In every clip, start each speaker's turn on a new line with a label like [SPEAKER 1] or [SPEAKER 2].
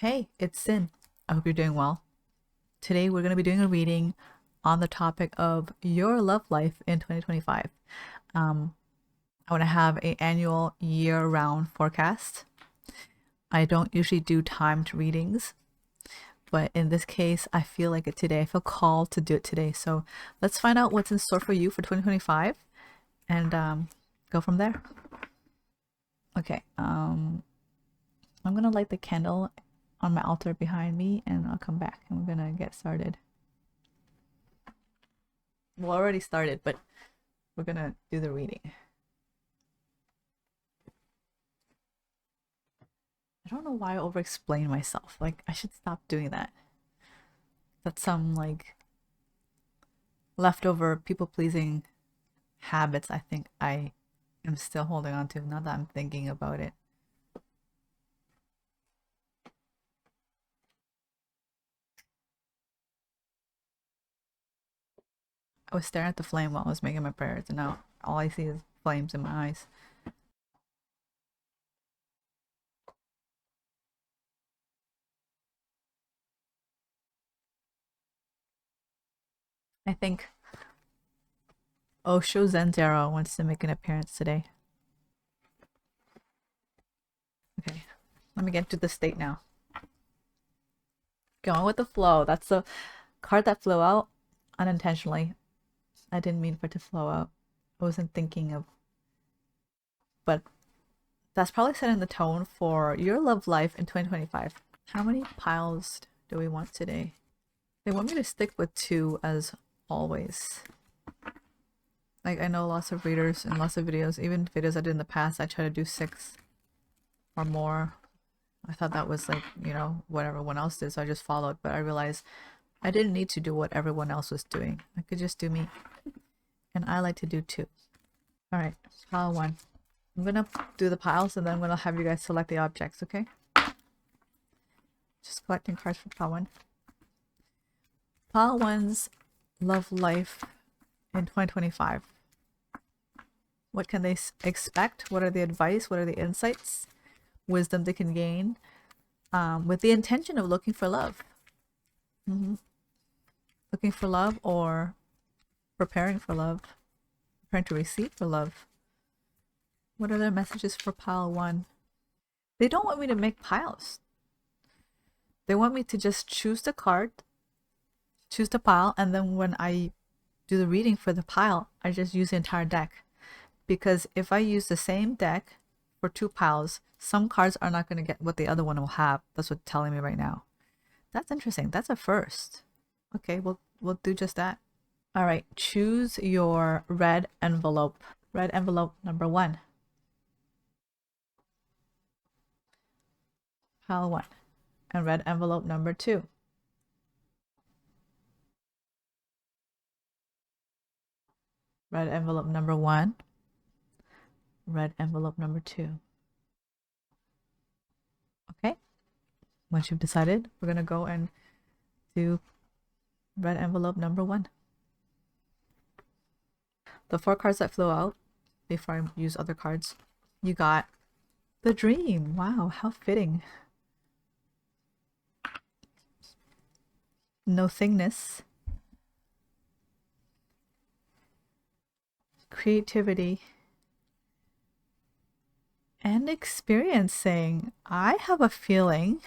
[SPEAKER 1] Hey, it's Sin. I hope you're doing well. Today we're going to be doing a reading on the topic of your love life in 2025. I want to have an annual year-round forecast. I don't usually do timed readings, but in this case, I feel like it today. I feel called to do it today. So let's find out what's in store for you for 2025 and go from there. Okay, I'm gonna light the candle on my altar behind me and I'll come back and we're gonna get started. Well, already started, but we're gonna do the reading. I don't know why I over-explain myself. Like, I should stop doing that. That's some like leftover people-pleasing habits I think I am still holding on to now that I'm thinking about it. I was staring at the flame while I was making my prayers, and now all I see is flames in my eyes. I think Osho Zenzero wants to make an appearance today. Okay, let me get to the state now. Going with the flow. That's the card that flew out unintentionally. I didn't mean for it to flow out. I wasn't thinking of, but that's probably setting the tone for your love life in 2025. How many piles do we want today? They want me to stick with 2 as always. Like, I know lots of readers and lots of videos, even videos I did in the past, I try to do 6 or more. I thought that was like, you know, what everyone else did, so I just followed, but I realized I didn't need to do what everyone else was doing. I could just do me. And I like to do 2. Alright, pile 1. I'm gonna do the piles and then I'm gonna have you guys select the objects, okay? Just collecting cards for pile 1. Pile 1's love life in 2025. What can they expect? What are the advice? What are the insights? Wisdom they can gain with the intention of looking for love. Looking for love or preparing for love. Preparing to receive for love. What are their messages for pile 1? They don't want me to make piles. They want me to just choose the card, choose the pile, and then when I do the reading for the pile, I just use the entire deck. Because if I use the same deck for 2 piles, some cards are not going to get what the other one will have. That's what's telling me right now. That's interesting. That's a first. Okay, we'll do just that. All right, choose your red envelope. Red envelope number 1. Pile 1. And red envelope number 2. Red envelope number 1. Red envelope number 2. Okay, once you've decided, we're gonna go and do red envelope number 1. The 4 cards that flew out before I use other cards, you got the dream. Wow, how fitting. Nothingness, creativity, and experiencing. I have a feeling,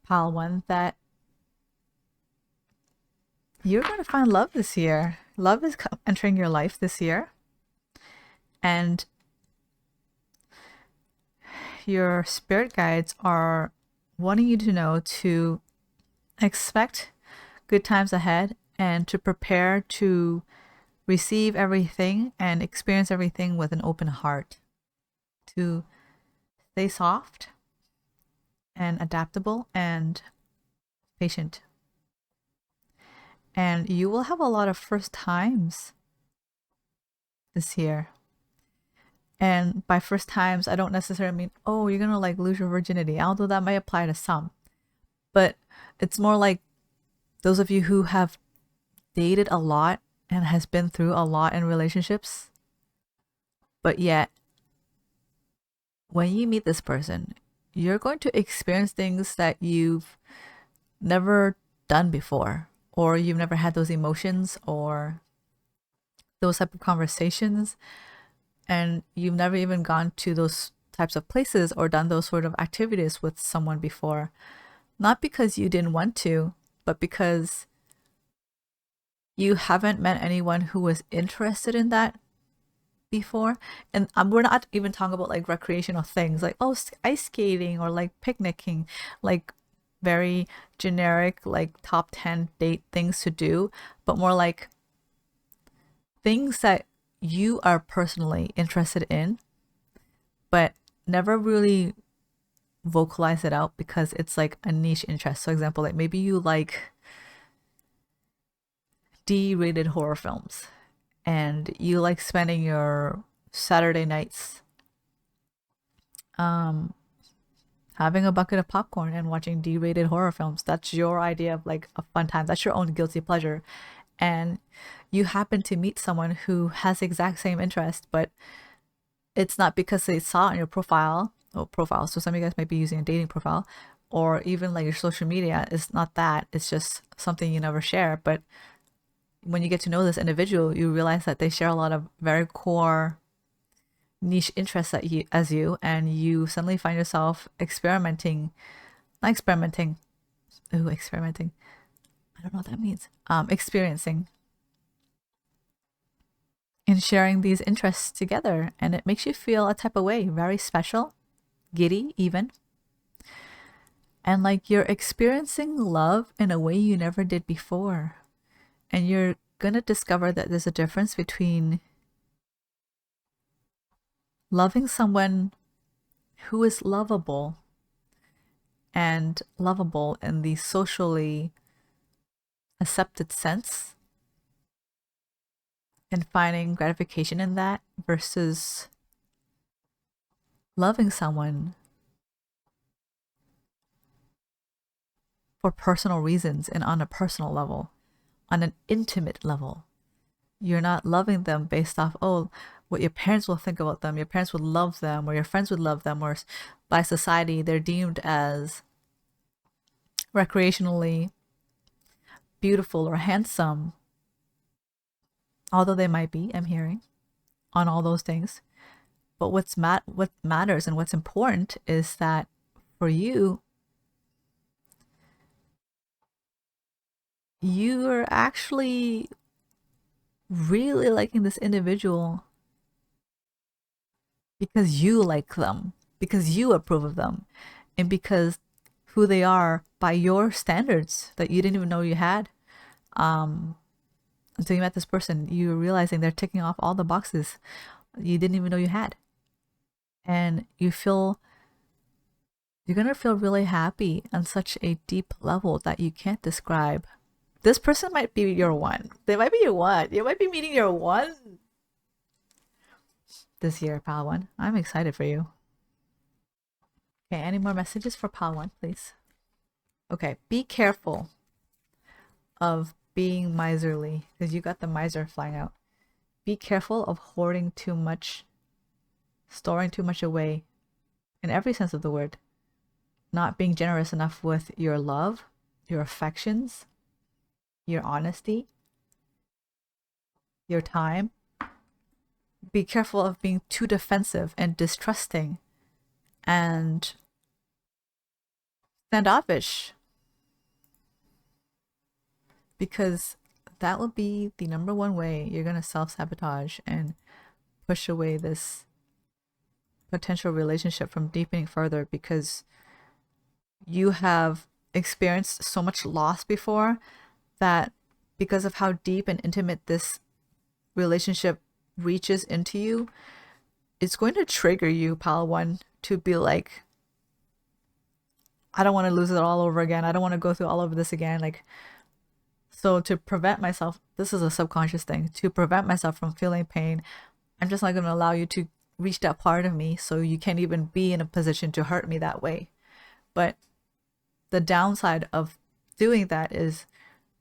[SPEAKER 1] pile 1, that you're going to find love this year. Love is entering your life this year. And your spirit guides are wanting you to know to expect good times ahead and to prepare to receive everything and experience everything with an open heart. To stay soft and adaptable and patient. And you will have a lot of first times this year. And by first times, I don't necessarily mean, oh, you're gonna like lose your virginity, although that may apply to some. But it's more like those of you who have dated a lot and has been through a lot in relationships, but yet when you meet this person, you're going to experience things that you've never done before, or you've never had those emotions or those type of conversations, and you've never even gone to those types of places or done those sort of activities with someone before. Not because you didn't want to, but because you haven't met anyone who was interested in that before. And we're not even talking about like recreational things like, oh, ice skating or like picnicking, like very generic, like top 10 date things to do, but more like things that you are personally interested in, but never really vocalize it out because it's like a niche interest. So, example, like maybe you like D-rated horror films and you like spending your Saturday nights um having a bucket of popcorn and watching D-rated horror films. That's your idea of like a fun time. That's your own guilty pleasure. And you happen to meet someone who has the exact same interest, but it's not because they saw it on your profile. So some of you guys might be using a dating profile, or even like your social media. It's not that. It's just something you never share. But when you get to know this individual, you realize that they share a lot of very core niche interests that you as you, and you suddenly find yourself experimenting, not experimenting, ooh, experimenting. I don't know what that means. Experiencing and sharing these interests together, and it makes you feel a type of way, very special, giddy even, and like you're experiencing love in a way you never did before. And you're gonna discover that there's a difference between loving someone who is lovable and lovable in the socially accepted sense and finding gratification in that versus loving someone for personal reasons and on a personal level, on an intimate level. You're not loving them based off, oh, what your parents will think about them, your parents would love them, or your friends would love them, or by society they're deemed as recreationally beautiful or handsome, although they might be, I'm hearing, on all those things. But what matters and what's important is that for you, you're actually really liking this individual because you like them, because you approve of them, and because who they are by your standards that you didn't even know you had. Um, until you met this person, you're realizing they're ticking off all the boxes you didn't even know you had. And you're gonna feel really happy on such a deep level that you can't describe. This person might be your one. They might be your one. You might be meeting your one this year, pal one. I'm excited for you. Okay, any more messages for pal one, please? Okay, be careful of being miserly because you got the miser flying out. Be careful of hoarding too much, storing too much away in every sense of the word. Not being generous enough with your love, your affections, your honesty, your time. Be careful of being too defensive and distrusting and standoffish, because that will be the number one way you're going to self-sabotage and push away this potential relationship from deepening further, because you have experienced so much loss before that because of how deep and intimate this relationship reaches into you, it's going to trigger you, pal one, to be like, I don't want to lose it all over again. I don't want to go through all of this again. Like, so to prevent myself, this is a subconscious thing, to prevent myself from feeling pain, I'm just not going to allow you to reach that part of me, so you can't even be in a position to hurt me that way. But the downside of doing that is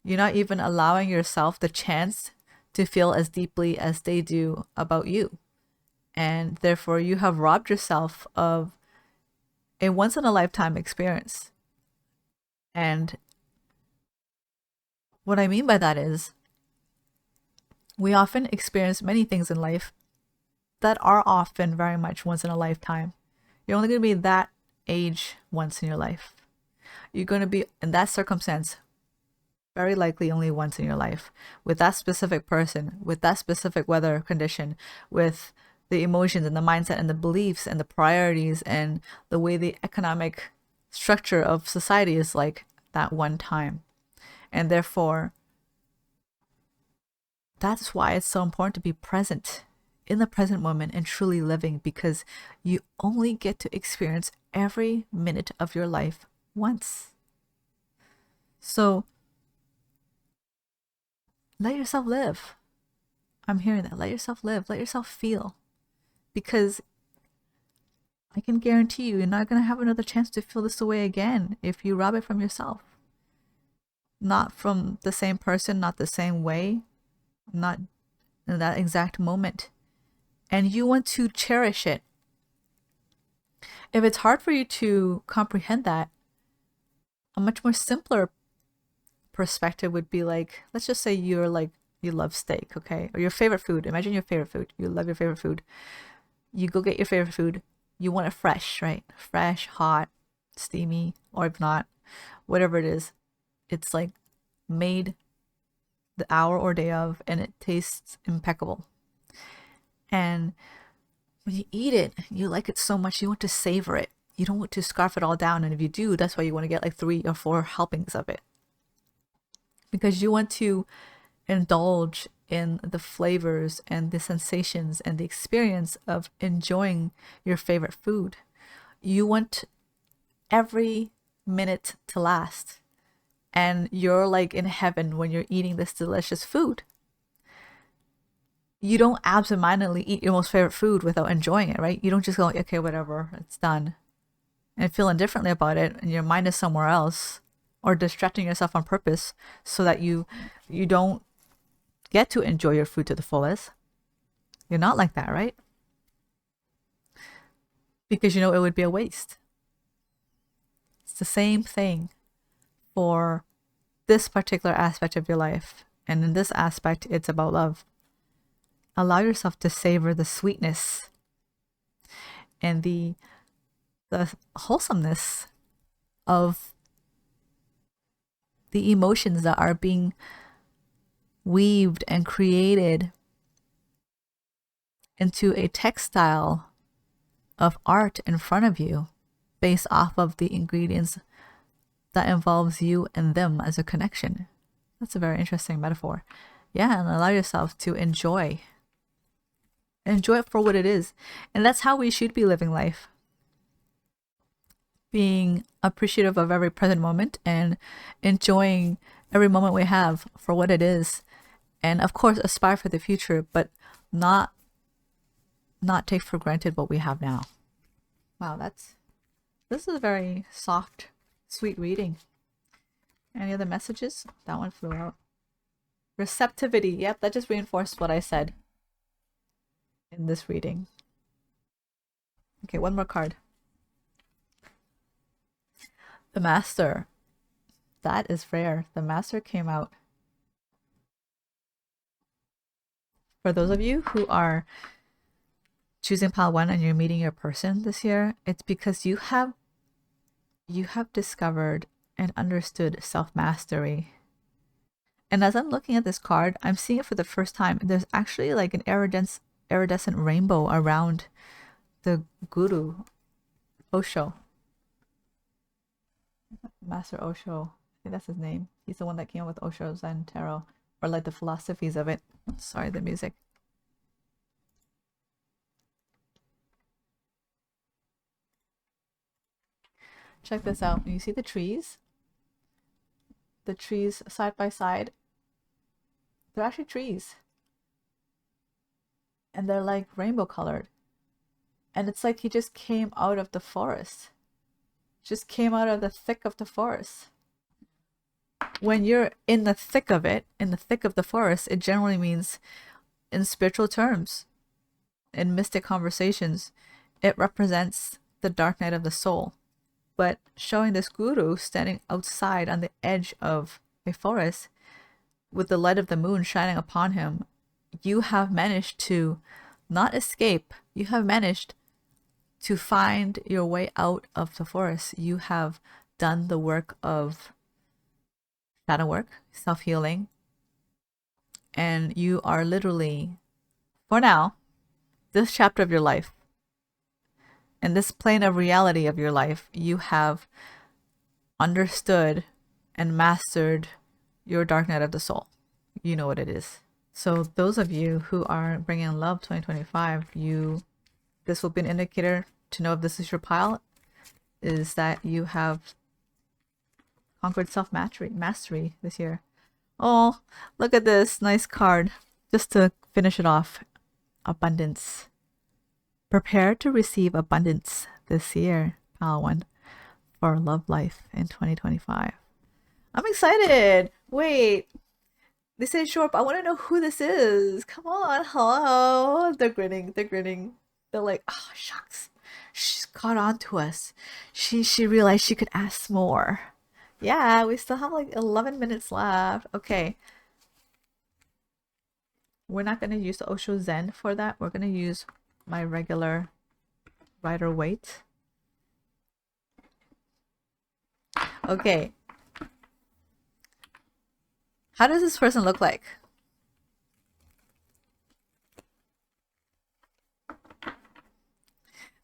[SPEAKER 1] you're not even allowing yourself the chance to feel as deeply as they do about you. And therefore, you have robbed yourself of a once in a lifetime experience. And what I mean by that is we often experience many things in life that are often very much once in a lifetime. You're only going to be that age once in your life. You're going to be in that circumstance very likely only once in your life, with that specific person, with that specific weather condition, with the emotions and the mindset and the beliefs and the priorities and the way the economic structure of society is like that one time. And therefore, that's why it's so important to be present in the present moment and truly living, because you only get to experience every minute of your life once. So let yourself live. I'm hearing that. Let yourself live. Let yourself feel. Because I can guarantee you, you're not going to have another chance to feel this way again if you rob it from yourself. Not from the same person, not the same way, not in that exact moment. And you want to cherish it. If it's hard for you to comprehend that, a much more simpler perspective would be like, let's just say you're like, you love steak, okay? Or your favorite food. Imagine your favorite food. You love your favorite food. You go get your favorite food. You want it fresh, right? Fresh, hot, steamy, or if not, whatever it is. It's like made the hour or day of, and it tastes impeccable. And when you eat it, you like it so much, you want to savor it. You don't want to scarf it all down. And if you do, that's why you want to get like 3 or 4 helpings of it. Because you want to indulge in the flavors and the sensations and the experience of enjoying your favorite food. You want every minute to last. And you're like in heaven when you're eating this delicious food. You don't absentmindedly eat your most favorite food without enjoying it, right? You don't just go, okay, whatever, it's done, and feel indifferently about it, and your mind is somewhere else, or distracting yourself on purpose so that you don't get to enjoy your food to the fullest. You're not like that, right? Because you know it would be a waste. It's the same thing for this particular aspect of your life. And in this aspect, it's about love. Allow yourself to savor the sweetness and the wholesomeness of the emotions that are being weaved and created into a textile of art in front of you based off of the ingredients that involves you and them as a connection. That's a very interesting metaphor. Yeah, and allow yourself to enjoy it for what it is. And that's how we should be living life. Being appreciative of every present moment and enjoying every moment we have for what it is. And of course, aspire for the future, but not take for granted what we have now. Wow, this is a very soft, sweet reading. Any other messages? That one flew out. Receptivity. Yep, that just reinforced what I said in this reading. Okay, one more card. The Master. That is rare. The Master came out. For those of you who are choosing pile 1 and you're meeting your person this year, it's because you have discovered and understood self-mastery. And as I'm looking at this card, I'm seeing it for the first time. There's actually like an iridescent rainbow around the Guru, Osho. Master Osho. I think that's his name. He's the one that came up with Osho Zen Tarot, or like the philosophies of it. Sorry, the music. Check this out. You see the trees? The trees side by side. They're actually trees. And they're like rainbow colored. And it's like he just came out of the forest. Just came out of the thick of the forest. When you're in the thick of it, in the thick of the forest, it generally means, in spiritual terms, in mystic conversations, it represents the dark night of the soul. But showing this guru standing outside on the edge of a forest with the light of the moon shining upon him, you have managed to not escape. You have managed to find your way out of the forest. You have done the work of shadow work, self-healing, and you are literally, for now, this chapter of your life, in this plane of reality of your life, you have understood and mastered your dark night of the soul. You know what it is. So those of you who are bringing love 2025, this will be an indicator to know if this is your pile, is that you have conquered self-mastery this year. Oh, look at this nice card. Just to finish it off. Abundance. Prepare to receive abundance this year, pile 1, for love life in 2025. I'm excited. Wait. They say show up. I want to know who this is. Come on. Hello. They're grinning. They're like, oh, shucks. She's caught on to us. She realized she could ask more. Yeah, we still have like 11 minutes left. Okay. We're not going to use the Osho Zen for that. We're going to use my regular Rider-Waite. Okay. How does this person look like?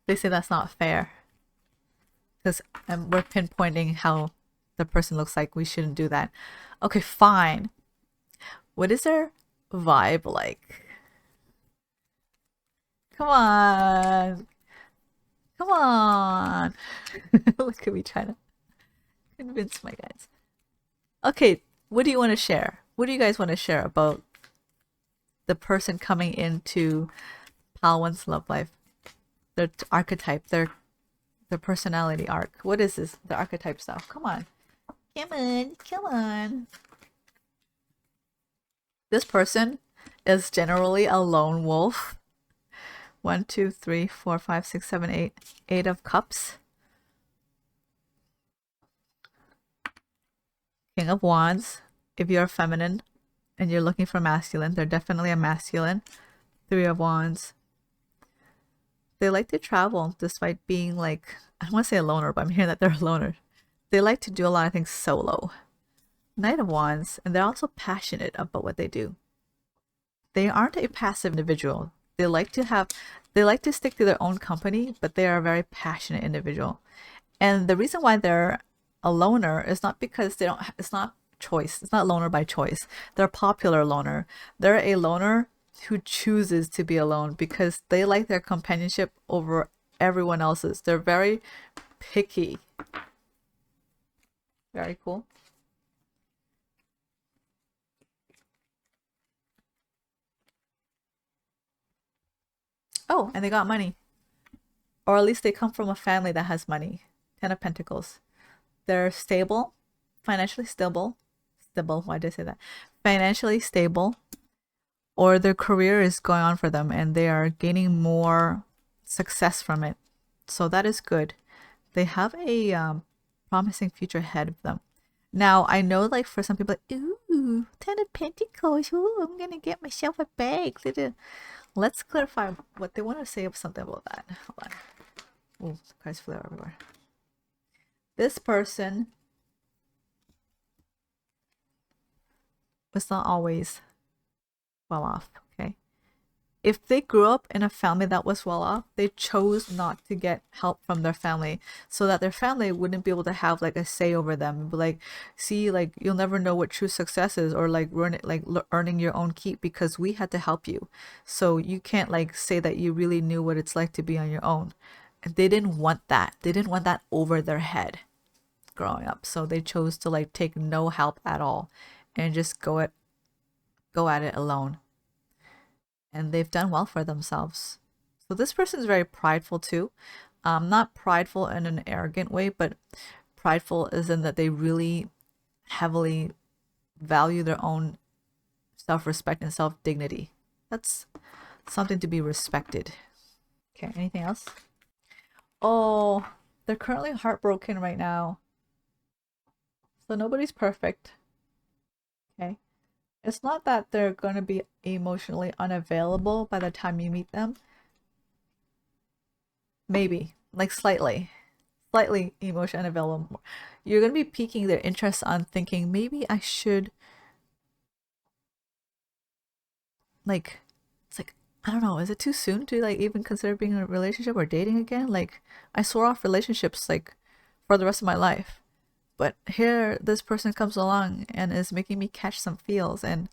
[SPEAKER 1] They say that's not fair. Because we're pinpointing how the person looks like. We shouldn't do that. Okay, fine. What is their vibe like? Come on. Come on. Look at me trying to convince my guys. Okay, what do you want to share? What do you guys want to share about the person coming into pile 1's love life? Their archetype, their personality arc. What is this? The archetype stuff. Come on. Come on. This person is generally a lone wolf. 1, 2, 3, 4, 5, 6, 7, 8. 8 of Cups. King of Wands. If you're feminine and you're looking for masculine, they're definitely a masculine. 3 of Wands. They like to travel despite being like, I don't want to say a loner, but I'm hearing that they're a loner. They like to do a lot of things solo. Knight of Wands, and they're also passionate about what they do. They aren't a passive individual. They like to stick to their own company, but they are a very passionate individual. And the reason why they're a loner is not because they don't, it's not choice. It's not loner by choice. They're a popular loner. They're a loner who chooses to be alone because they like their companionship over everyone else's. They're very picky. Very cool. Oh, and they got money. Or at least they come from a family that has money. 10 of Pentacles. They're stable, financially stable. Stable, why did I say that? Financially stable. Or their career is going on for them and they are gaining more success from it. So that is good. They have a promising future ahead of them. Now, I know like for some people, like, ooh, 10 of Pentacles, ooh, I'm going to get myself a bag. Let's clarify what they want to say something about that. Hold on. Oh, the cards flew everywhere. This person was not always well off, okay? If they grew up in a family that was well off, they chose not to get help from their family so that their family wouldn't be able to have like a say over them. But like, see, like you'll never know what true success is, or like earning your own keep because we had to help you. So you can't like say that you really knew what it's like to be on your own. And they didn't want that. They didn't want that over their head growing up. So they chose to like take no help at all and just go at it alone. And they've done well for themselves. So this person is very prideful too. Not prideful in an arrogant way, but prideful is in that they really heavily value their own self-respect and self-dignity. That's something to be respected. Okay, anything else? Oh, They're currently heartbroken right now. So nobody's perfect. Okay. It's not that they're going to be emotionally unavailable by the time you meet them. Maybe, like slightly emotion unavailable. You're going to be piquing their interest on thinking maybe I should, like, it's like, I don't know, is it too soon to like even consider being in a relationship or dating again? Like, I swore off relationships like for the rest of my life. But here, this person comes along and is making me catch some feels, and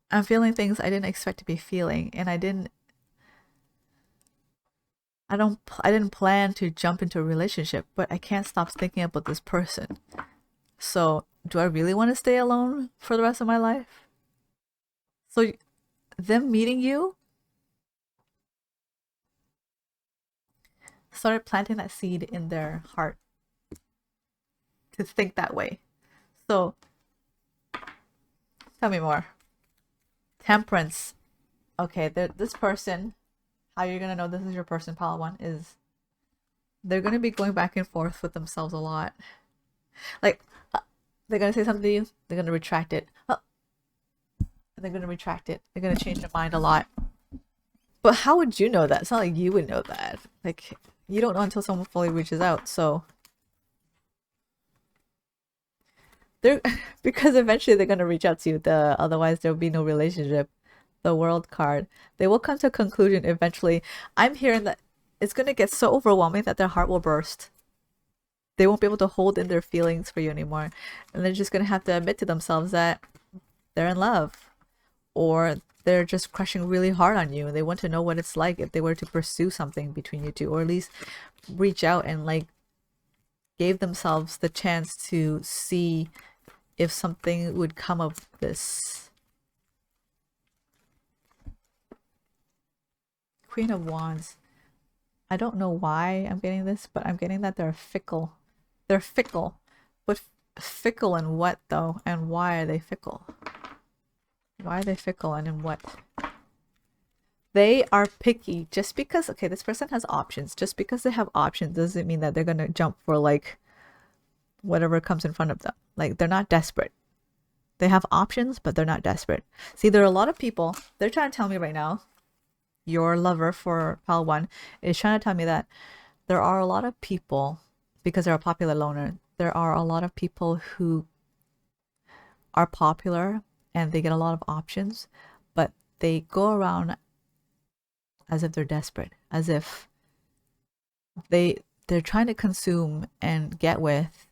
[SPEAKER 1] I'm feeling things I didn't expect to be feeling, and I didn't plan to jump into a relationship, but I can't stop thinking about this person. So, do I really want to stay alone for the rest of my life? So, them meeting you started planting that seed in their heart to think that way. So, tell me more. Temperance. Okay, this person, how you're gonna know this is your person, pile one, is they're gonna be going back and forth with themselves a lot. Like, they're gonna say something to you, they're gonna retract it. They're gonna retract it. They're gonna change their mind a lot. But how would you know that? It's not like you would know that. Like, you don't know until someone fully reaches out. So they're because eventually they're gonna reach out to you. Otherwise there'll be no relationship. The world card. They will come to a conclusion eventually. I'm hearing that it's gonna get so overwhelming that their heart will burst. They won't be able to hold in their feelings for you anymore. And they're just gonna have to admit to themselves that they're in love. Or they're just crushing really hard on you and they want to know what it's like if they were to pursue something between you two, or at least reach out and like gave themselves the chance to see if something would come of this. Queen of Wands. I don't know why I'm getting this, but I'm getting that they're fickle. They're fickle. But fickle in what though? And why are they fickle? Why are they fickle and in what? They are picky just because, okay, this person has options. Just because they have options doesn't mean that they're going to jump for like whatever comes in front of them. Like, they're not desperate. They have options, but they're not desperate. See, there are a lot of people, they're trying to tell me right now, your lover for pile one is trying to tell me that there are a lot of people, because they're a popular loner, there are a lot of people who are popular and they get a lot of options, but they go around as if they're desperate, as if they're trying to consume and get with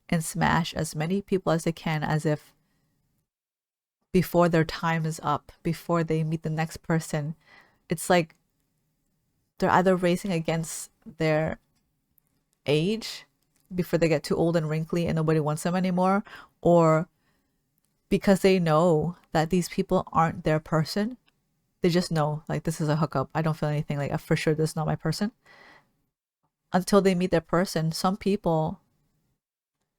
[SPEAKER 1] and smash as many people as they can, as if before their time is up, before they meet the next person. It's like they're either racing against their age before they get too old and wrinkly and nobody wants them anymore, or because they know that these people aren't their person. They just know, like, this is a hookup. I don't feel anything. Like, for sure, this is not my person. Until they meet their person, some people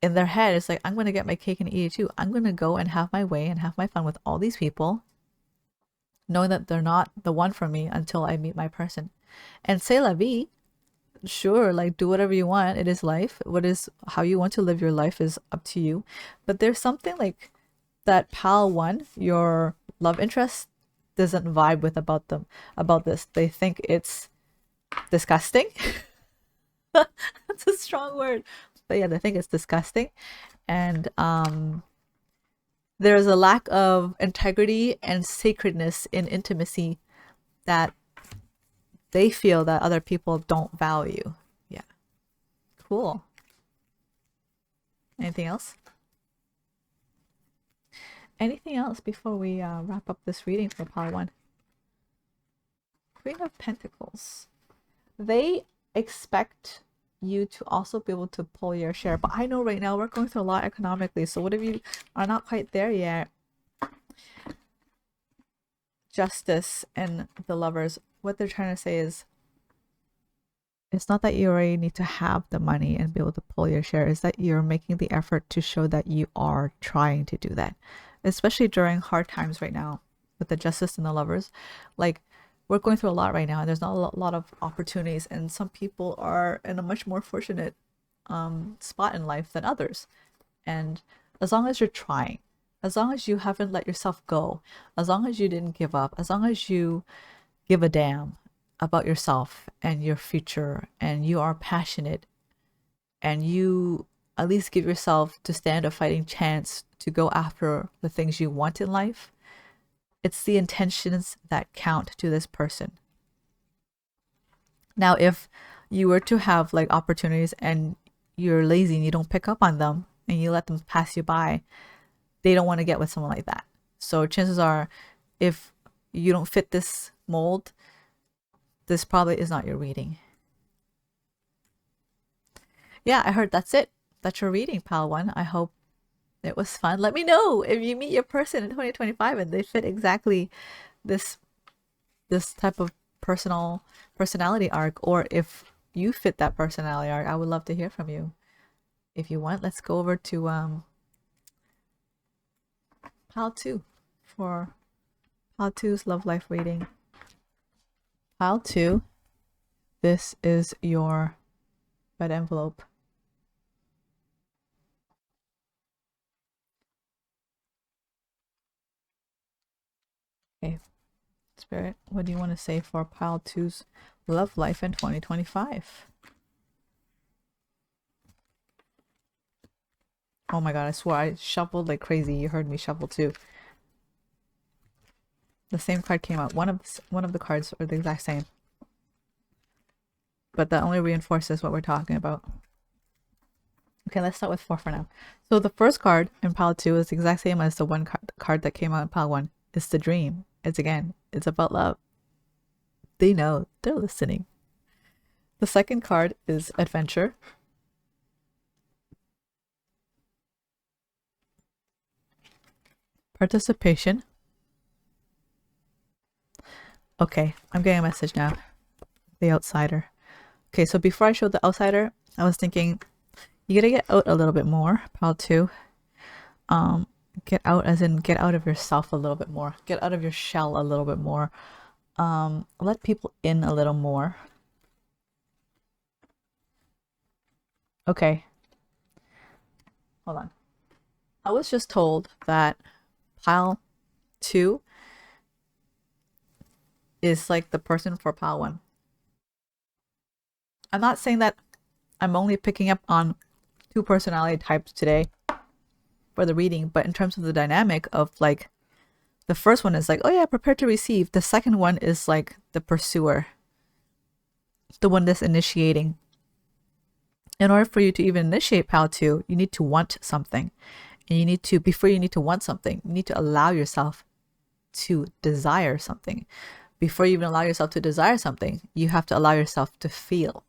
[SPEAKER 1] in their head, it's like, I'm going to get my cake and eat it too. I'm going to go and have my way and have my fun with all these people, knowing that they're not the one for me until I meet my person. And c'est la vie. Sure, like, do whatever you want. It is life. How you want to live your life is up to you. But there's something like that pal one, your love interest, doesn't vibe with about this. They think it's disgusting. That's a strong word. But yeah, they think it's disgusting. And there's a lack of integrity and sacredness in intimacy that they feel that other people don't value. Yeah. Cool. Anything else? Anything else before we wrap up this reading for pile one? Queen of Pentacles. They expect you to also be able to pull your share, but I know right now we're going through a lot economically, so what if you are not quite there yet? Justice and the Lovers, what they're trying to say is, it's not that you already need to have the money and be able to pull your share, it's that you're making the effort to show that you are trying to do that, especially during hard times right now with the Justice and the Lovers. Like, we're going through a lot right now, and there's not a lot of opportunities, and some people are in a much more fortunate spot in life than others. And as long as you're trying, as long as you haven't let yourself go, as long as you didn't give up, as long as you give a damn about yourself and your future, and you are passionate, and you at least give yourself to stand a fighting chance to go after the things you want in life, it's the intentions that count to this person. Now, if you were to have like opportunities and you're lazy and you don't pick up on them and you let them pass you by, they don't want to get with someone like that. So chances are, if you don't fit this mold, this probably is not your reading. Yeah, I heard that's it. That's your reading, pal one. I hope it was fun. Let me know if you meet your person in 2025 and they fit exactly this type of personality arc, or if you fit that personality arc. I would love to hear from you. If you want, let's go over to pile 2 for pile 2's love life reading. Pile 2, this is your red envelope. Okay, Spirit, what do you want to say for pile 2's love life in 2025? Oh my god, I swear I shuffled like crazy. You heard me shuffle too. The same card came out. One of the cards are the exact same, but that only reinforces what we're talking about. Okay, let's start with 4 for now. So the first card in pile 2 is the exact same as the one card that came out in pile 1. It's the dream. It's about love. They know. They're listening. The second card is adventure. Participation. Okay, I'm getting a message now. The outsider. Okay, so before I showed the outsider, I was thinking you gotta get out a little bit more, pile 2. Get out as in get out of yourself a little bit more. Get out of your shell a little bit more. Let people in a little more. Okay. Hold on. I was just told that pile 2 is like the person for pile 1. I'm not saying that I'm only picking up on 2 personality types today for the reading, but in terms of the dynamic of like, the first one is like, oh yeah, prepare to receive. The second one is like the pursuer, the one that's initiating. In order for you to even initiate pile 2, you need to want something. And you need to, before you need to want something, you need to allow yourself to desire something. Before you even allow yourself to desire something, you have to allow yourself to feel.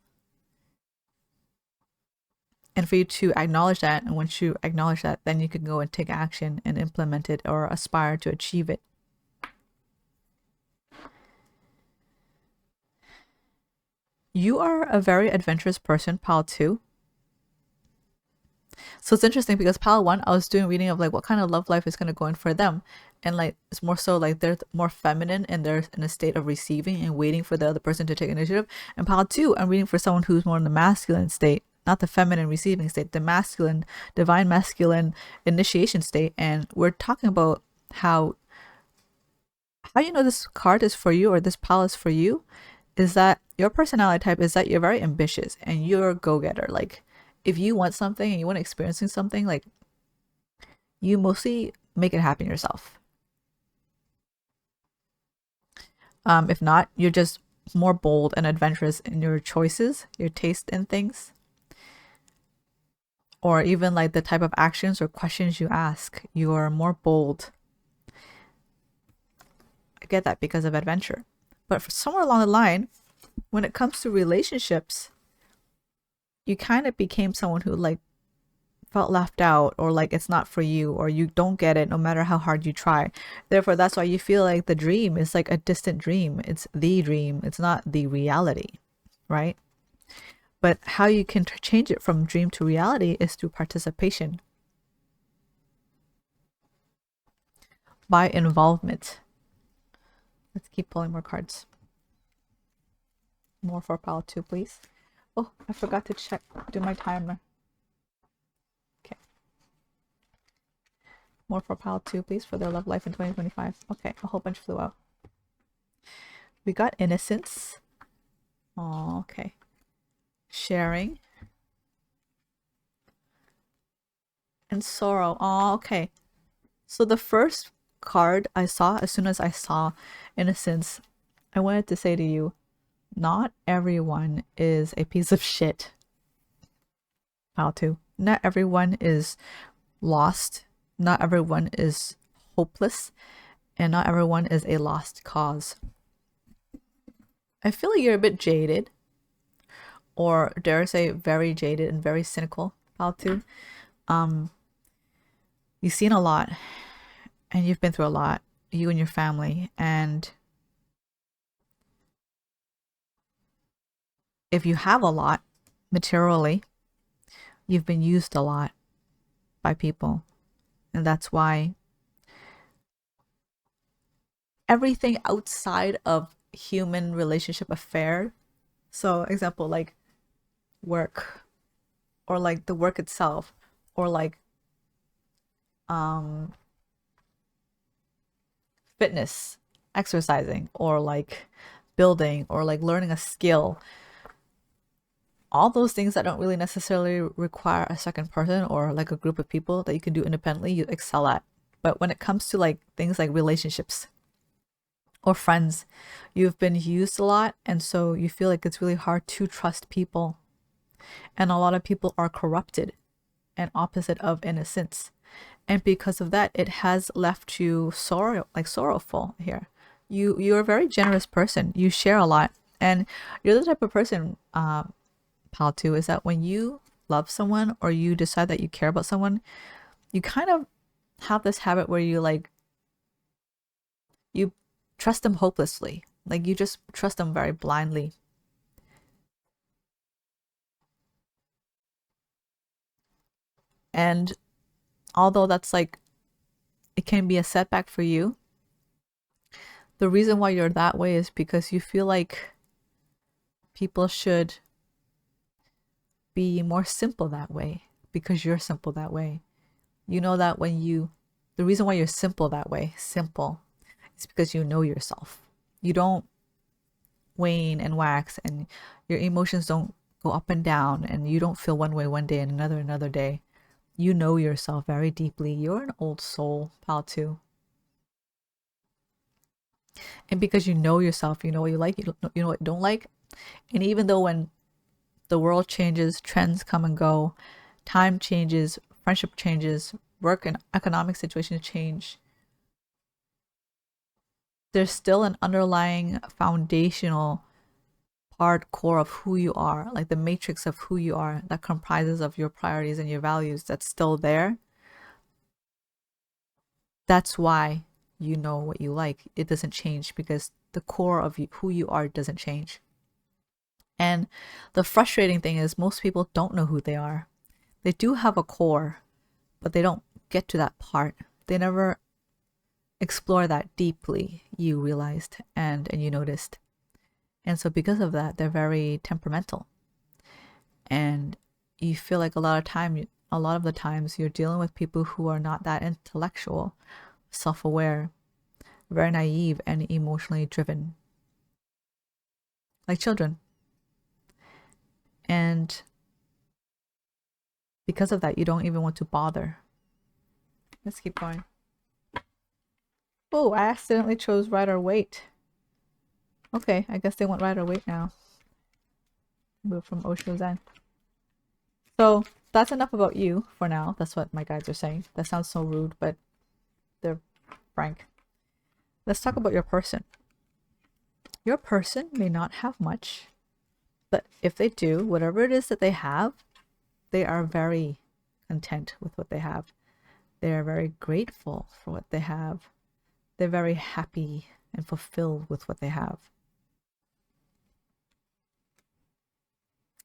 [SPEAKER 1] And for you to acknowledge that, and once you acknowledge that, then you can go and take action and implement it or aspire to achieve it. You are a very adventurous person, pile 2. So it's interesting because pile 1, I was doing reading of like what kind of love life is going to go in for them. And like, it's more so like they're more feminine and they're in a state of receiving and waiting for the other person to take initiative. And pile 2, I'm reading for someone who's more in the masculine state, not the feminine receiving state, the masculine, divine masculine initiation state. And we're talking about how you know this card is for you, or this pile is for you, is that your personality type is that you're very ambitious and you're a go-getter. Like, if you want something and you want to experience something, like, you mostly make it happen yourself. If not, you're just more bold and adventurous in your choices, your taste in things, or even like the type of actions or questions you ask. You are more bold. I get that because of adventure. But for somewhere along the line, when it comes to relationships, you kind of became someone who like felt left out, or like it's not for you, or you don't get it no matter how hard you try. Therefore, that's why you feel like the dream is like a distant dream. It's the dream. It's not the reality, right? But how you can change it from dream to reality is through participation, by involvement. Let's keep pulling more cards. More for pile 2, please. Oh, I forgot to do my timer. Okay. More for pile 2, please, for their love life in 2025. Okay, a whole bunch flew out. We got innocence. Oh, okay. Sharing. And sorrow. Oh, okay. So the first card I saw, as soon as I saw innocence, I wanted to say to you, not everyone is a piece of shit. How to? Not everyone is lost. Not everyone is hopeless. And not everyone is a lost cause. I feel like you're a bit jaded, or dare I say very jaded and very cynical about to. You've seen a lot and you've been through a lot, you and your family, and if you have a lot materially, you've been used a lot by people. And that's why everything outside of human relationship affair, so example like work, or like the work itself, or like fitness, exercising, or like building, or like learning a skill, all those things that don't really necessarily require a second person or like a group of people that you can do independently, you excel at. But when it comes to like things like relationships or friends, you've been used a lot, and so you feel like it's really hard to trust people. And a lot of people are corrupted and opposite of innocence. And because of that, it has left you sorrowful here. You're a very generous person. You share a lot. And you're the type of person, pal, too, is that when you love someone or you decide that you care about someone, you kind of have this habit where you trust them hopelessly. Like you just trust them very blindly. And although that's like, it can be a setback for you, the reason why you're that way is because you feel like people should be more simple that way because you're simple that way. You know that the reason why you're simple that way, simple, is because you know yourself. You don't wane and wax, and your emotions don't go up and down, and you don't feel one way one day and another day. You know yourself very deeply. You're an old soul, pal, too. And because you know yourself, you know what you like, you know what you don't like. And even though when the world changes, trends come and go, time changes, friendship changes, work and economic situations change, there's still an underlying foundational part core of who you are, like the matrix of who you are that comprises of your priorities and your values that's still there. That's why you know what you like. It doesn't change because the core of who you are doesn't change. And the frustrating thing is most people don't know who they are. They do have a core, but they don't get to that part. They never explore that deeply, you realized and you noticed. And so because of that, they're very temperamental. And you feel like a lot of the times you're dealing with people who are not that intellectual, self-aware, very naive and emotionally driven. Like children. And because of that, you don't even want to bother. Let's keep going. Oh, I accidentally chose rider weight. Okay, I guess they want rider weight now. Move from Osho Zen. So that's enough about you for now. That's what my guides are saying. That sounds so rude, but they're frank. Let's talk about your person. Your person may not have much, but if they do, whatever it is that they have, they are very content with what they have. They are very grateful for what they have. They're very happy and fulfilled with what they have.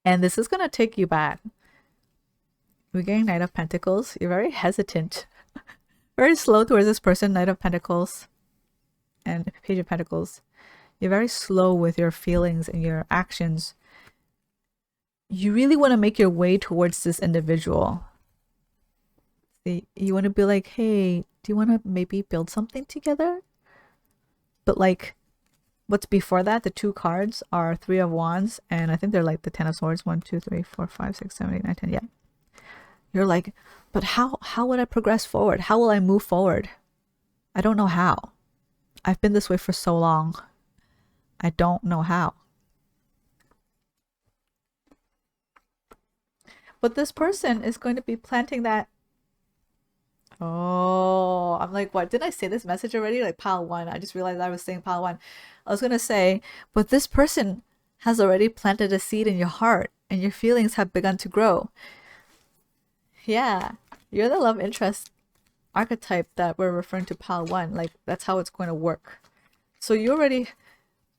[SPEAKER 1] And this is going to take you back. We're getting Knight of Pentacles. You're very hesitant. Very slow towards this person, Knight of Pentacles and Page of Pentacles. You're very slow with your feelings and your actions. You really want to make your way towards this individual. See, you want to be like, hey, do you want to maybe build something together? But like, what's before that? The two cards are Three of Wands, and I think they're like the Ten of Swords. 1, 2, 3, 4, 5, 6, 7, 8, 9, 10. Yeah. You're like, but how would I progress forward? How will I move forward? I don't know how. I've been this way for so long. I don't know how. But this person is going to be planting that. Oh, I'm like, what? Did I say this message already? Like pile one. I just realized I was saying pile one. I was going to say, but this person has already planted a seed in your heart and your feelings have begun to grow. Yeah, you're the love interest archetype that we're referring to pile one. Like, that's how it's going to work. So you already,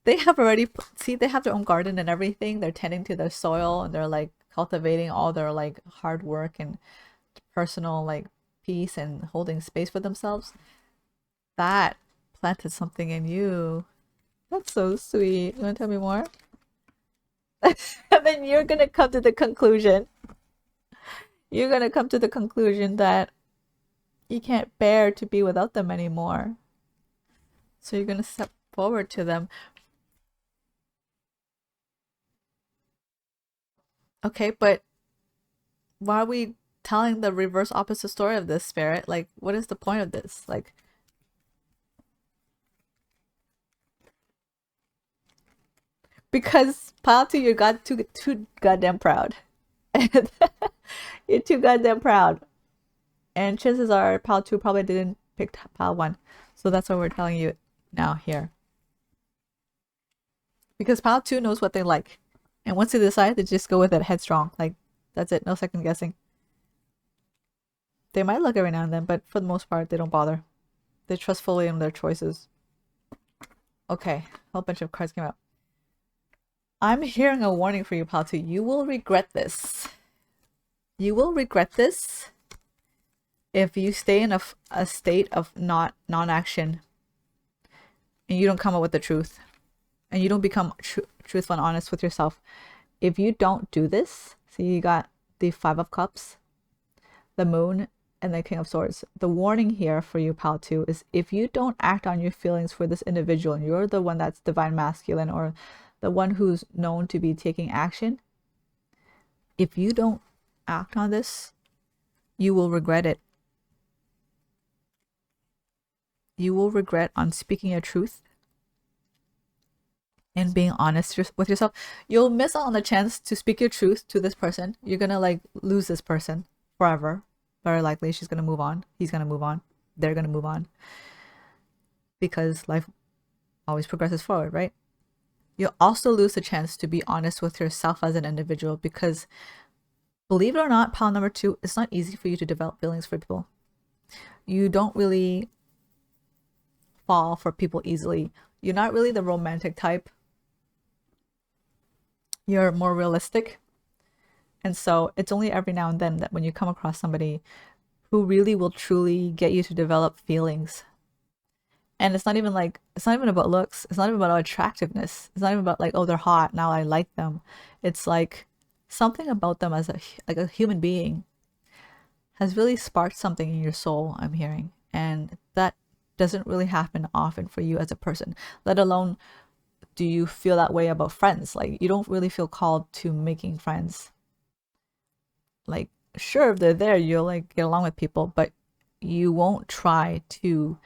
[SPEAKER 1] they have already, see, they have their own garden and everything. They're tending to their soil and they're like cultivating all their like hard work and personal like peace and holding space for themselves. That planted something in you. That's so sweet. You want to tell me more? And then you're going to come to the conclusion. You're going to come to the conclusion that you can't bear to be without them anymore. So you're going to step forward to them. Okay, but why are we telling the reverse opposite story of this, Spirit? Like, what is the point of this? Like, because pile two, you got too goddamn proud. You're too goddamn proud. And chances are pile two probably didn't pick pile one. So that's what we're telling you now here. Because pile two knows what they like. And once they decide, they just go with it headstrong. Like, that's it. No second guessing. They might look every now and then, but for the most part, they don't bother. They trust fully in their choices. Okay, a whole bunch of cards came out. I'm hearing a warning for you, pile two. You will regret this. You will regret this if you stay in a state of non-action and you don't come up with the truth and you don't become truthful and honest with yourself. If you don't do this, so you got the Five of Cups, the Moon, and the King of Swords. The warning here for you, pal, too, is if you don't act on your feelings for this individual and you're the one that's divine masculine or the one who's known to be taking action, if you don't act on this, you will regret it. You will regret on speaking your truth and being honest with yourself. You'll miss out on the chance to speak your truth to this person. You're gonna like lose this person forever. Very likely she's gonna move on. He's gonna move on. They're gonna move on. Because life always progresses forward, right? You'll also lose the chance to be honest with yourself as an individual because believe it or not, pile number two, it's not easy for you to develop feelings for people. You don't really fall for people easily. You're not really the romantic type. You're more realistic. And so it's only every now and then that when you come across somebody who really will truly get you to develop feelings. And it's not even about looks. It's not even about attractiveness. It's not even about like, oh, they're hot, now I like them. It's like something about them as a human being has really sparked something in your soul, I'm hearing. And that doesn't really happen often for you as a person, let alone do you feel that way about friends. Like, you don't really feel called to making friends. Like, sure, if they're there, you'll like get along with people, but you won't try to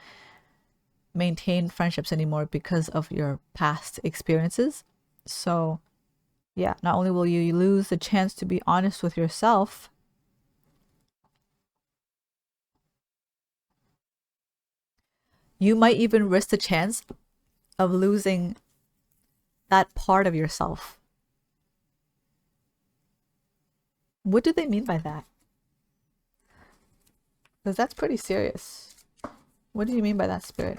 [SPEAKER 1] maintain friendships anymore because of your past experiences. So yeah, not only will you lose the chance to be honest with yourself, you might even risk the chance of losing that part of yourself. What do they mean by that? Because that's pretty serious. What do you mean by that, Spirit?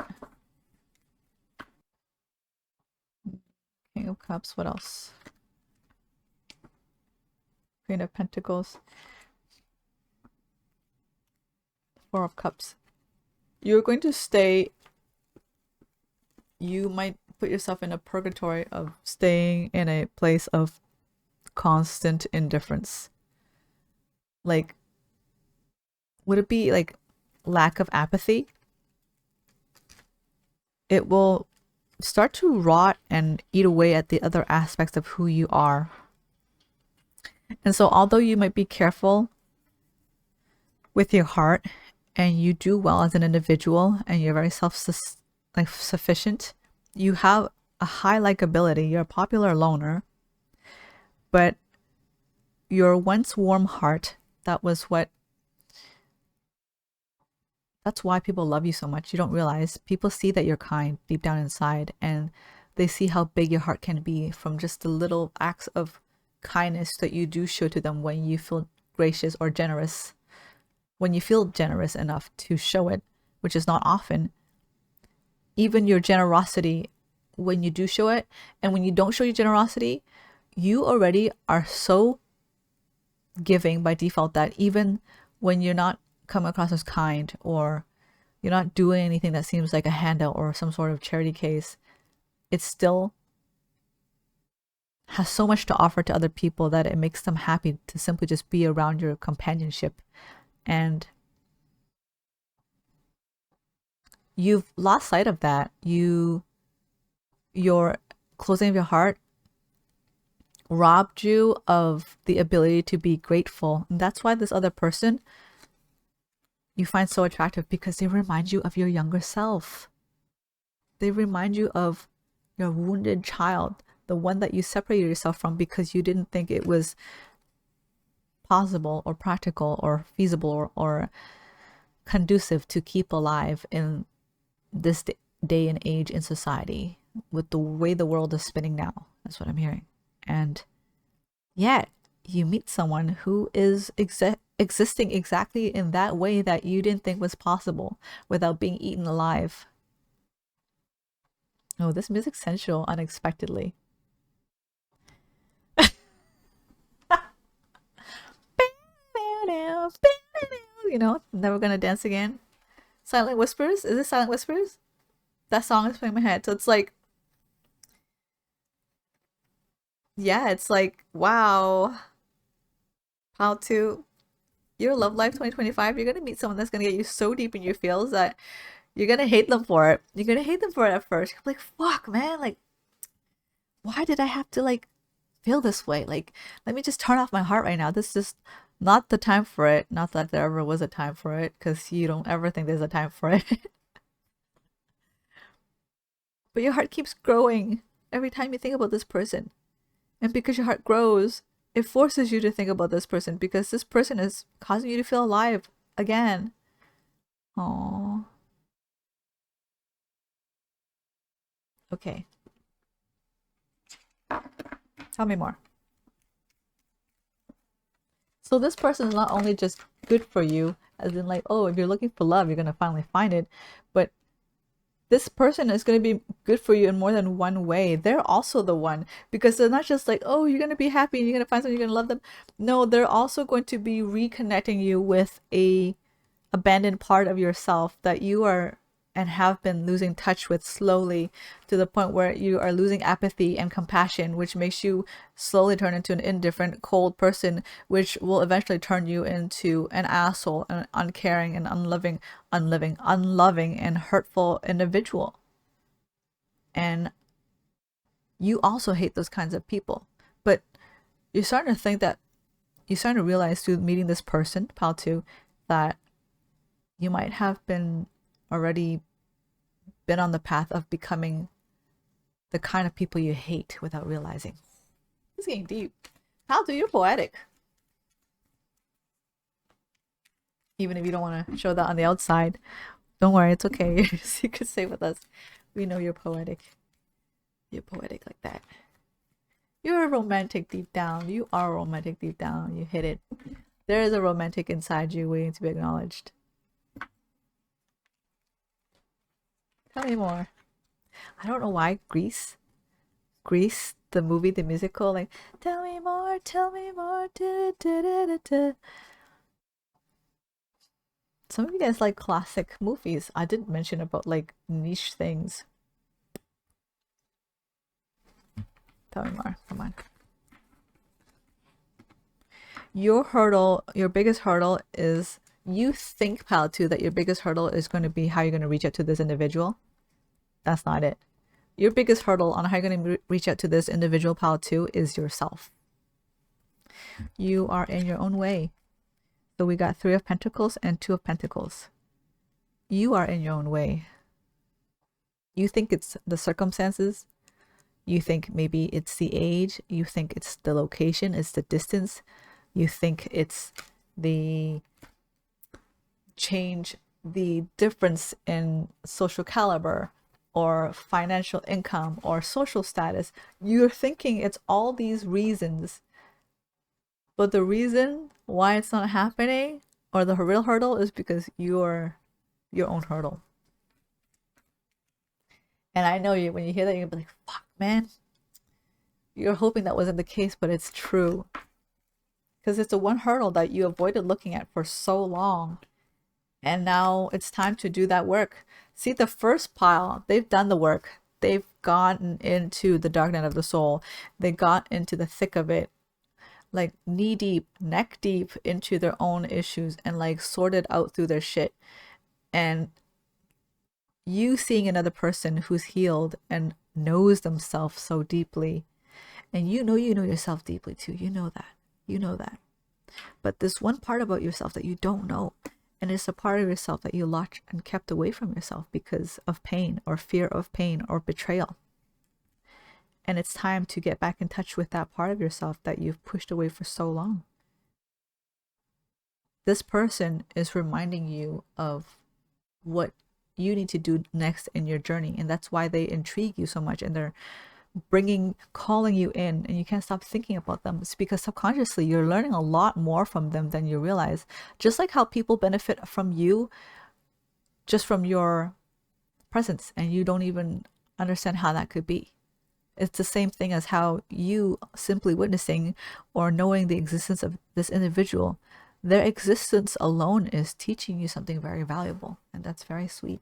[SPEAKER 1] King of Cups, what else? Queen of Pentacles. Four of Cups. You're going to stay. You might put yourself in a purgatory of staying in a place of constant indifference. Like, would it be like lack of apathy? It will start to rot and eat away at the other aspects of who you are. And so, although you might be careful with your heart and you do well as an individual and you're very sufficient, you have a high likability, you're a popular loner, but your once warm heart, that's why people love you so much. You don't realize people see that you're kind deep down inside, and they see how big your heart can be from just the little acts of kindness that you do show to them when you feel gracious or generous. When you feel generous enough to show it, which is not often, even your generosity, when you do show it, and when you don't show your generosity, you already are so giving by default that even when you're not coming across as kind, or you're not doing anything that seems like a handout or some sort of charity case, it still has so much to offer to other people that it makes them happy to simply just be around your companionship. And you've lost sight of that. Your closing of your heart robbed you of the ability to be grateful. And that's why this other person you find so attractive, because they remind you of your younger self. They remind you of your wounded child, the one that you separated yourself from because you didn't think it was possible or practical or feasible or conducive to keep alive in this day and age in society with the way the world is spinning now. That's what I'm hearing. And yet you meet someone who is existing exactly in that way that you didn't think was possible without being eaten alive. Oh, this music's sensual unexpectedly. You know, Never Gonna Dance Again. Silent Whispers? Is it Silent Whispers? That song is playing in my head. So it's like, yeah, it's like, wow. How to your love life 2025, you're gonna meet someone that's gonna get you so deep in your feels that you're gonna hate them for it. You're gonna hate them for it at first. You're like, fuck, man, like, why did I have to like feel this way? Like, let me just turn off my heart right now. This is just not the time for it. Not that there ever was a time for it, because you don't ever think there's a time for it. But your heart keeps growing every time you think about this person. And because your heart grows, it forces you to think about this person, because this person is causing you to feel alive again. Oh. Okay. Tell me more. So this person is not only just good for you, as in like, oh, if you're looking for love, you're gonna finally find it, but this person is going to be good for you in more than one way. They're also the one, because they're not just like, oh, you're going to be happy and you're going to find someone, you're going to love them. No, they're also going to be reconnecting you with a abandoned part of yourself that you are and have been losing touch with slowly, to the point where you are losing apathy and compassion, which makes you slowly turn into an indifferent, cold person, which will eventually turn you into an asshole, an uncaring and unloving and hurtful individual. And you also hate those kinds of people. But you're starting to think that you're starting to realize through meeting this person, Pal 2, that you might have already been on the path of becoming the kind of people you hate without realizing. It's getting deep. Pal 2, you're poetic. Even if you don't want to show that on the outside, don't worry, it's okay. You could stay with us. We know you're poetic. You're poetic like that. You're a romantic deep down. You are romantic deep down. You hit it. There is a romantic inside you waiting to be acknowledged. Tell me more. I don't know why Grease, the movie, the musical, like, tell me more, tell me more. Da, da, da, da, da. Some of you guys like classic movies. I did mention about like niche things. Tell me more. Come on. Your hurdle, your biggest hurdle is, you think, pile 2, that your biggest hurdle is going to be how you're going to reach out to this individual. That's not it. Your biggest hurdle on how you're going to reach out to this individual, pile 2, is yourself. You are in your own way. So we got 3 of Pentacles and 2 of Pentacles. You are in your own way. You think it's the circumstances. You think maybe it's the age. You think it's the location. It's the distance. You think it's the change, the difference in social caliber or financial income or social status. You're thinking it's all these reasons. But the reason why it's not happening, or the real hurdle, is because you're your own hurdle. And I know you, when you hear that, you're gonna be like, fuck, man. You're hoping that wasn't the case, but it's true. Because it's the one hurdle that you avoided looking at for so long. And now it's time to do that work. See, the first pile, they've done the work. They've gotten into the dark night of the soul. They got into the thick of it, like knee deep, neck deep into their own issues, and like sorted out through their shit. And you seeing another person who's healed and knows themselves so deeply, and you know yourself deeply too. You know that. But this one part about yourself that you don't know, and it's a part of yourself that you locked and kept away from yourself because of pain or fear of pain or betrayal. And it's time to get back in touch with that part of yourself that you've pushed away for so long. This person is reminding you of what you need to do next in your journey. And that's why they intrigue you so much. And they're calling you in, and you can't stop thinking about them. It's because subconsciously you're learning a lot more from them than you realize. Just like how people benefit from you just from your presence, and you don't even understand how that could be. It's the same thing as how you simply witnessing or knowing the existence of this individual, their existence alone is teaching you something very valuable, and that's very sweet.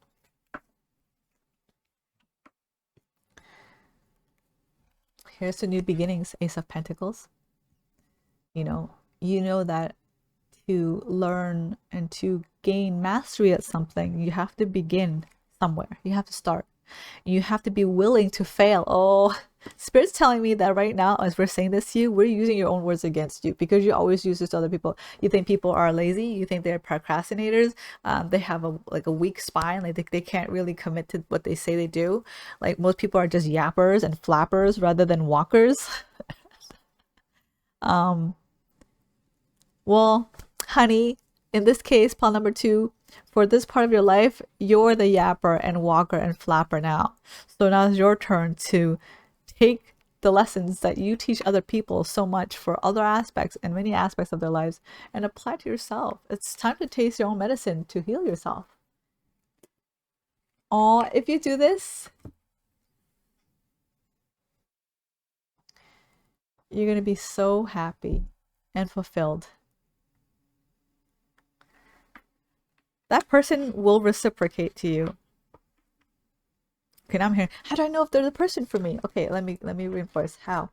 [SPEAKER 1] Here's the new beginnings, Ace of Pentacles. You know that to learn and to gain mastery at something, you have to begin somewhere. You have to start. You have to be willing to fail. Oh, Spirit's telling me that right now, as we're saying this to you, we're using your own words against you, because you always use this to other people. You think people are lazy. You think they're procrastinators. They have a weak spine. Like they can't really commit to what they say they do. Like most people are just yappers and flappers rather than walkers. Well, honey, in this case, pile number 2, for this part of your life, you're the yapper and walker and flapper now. So now it's your turn to take the lessons that you teach other people so much for other aspects and many aspects of their lives and apply to yourself. It's time to taste your own medicine to heal yourself. Oh, if you do this, you're going to be so happy and fulfilled. That person will reciprocate to you. Okay, now I'm hearing, how do I know if they're the person for me? Okay, let me reinforce how.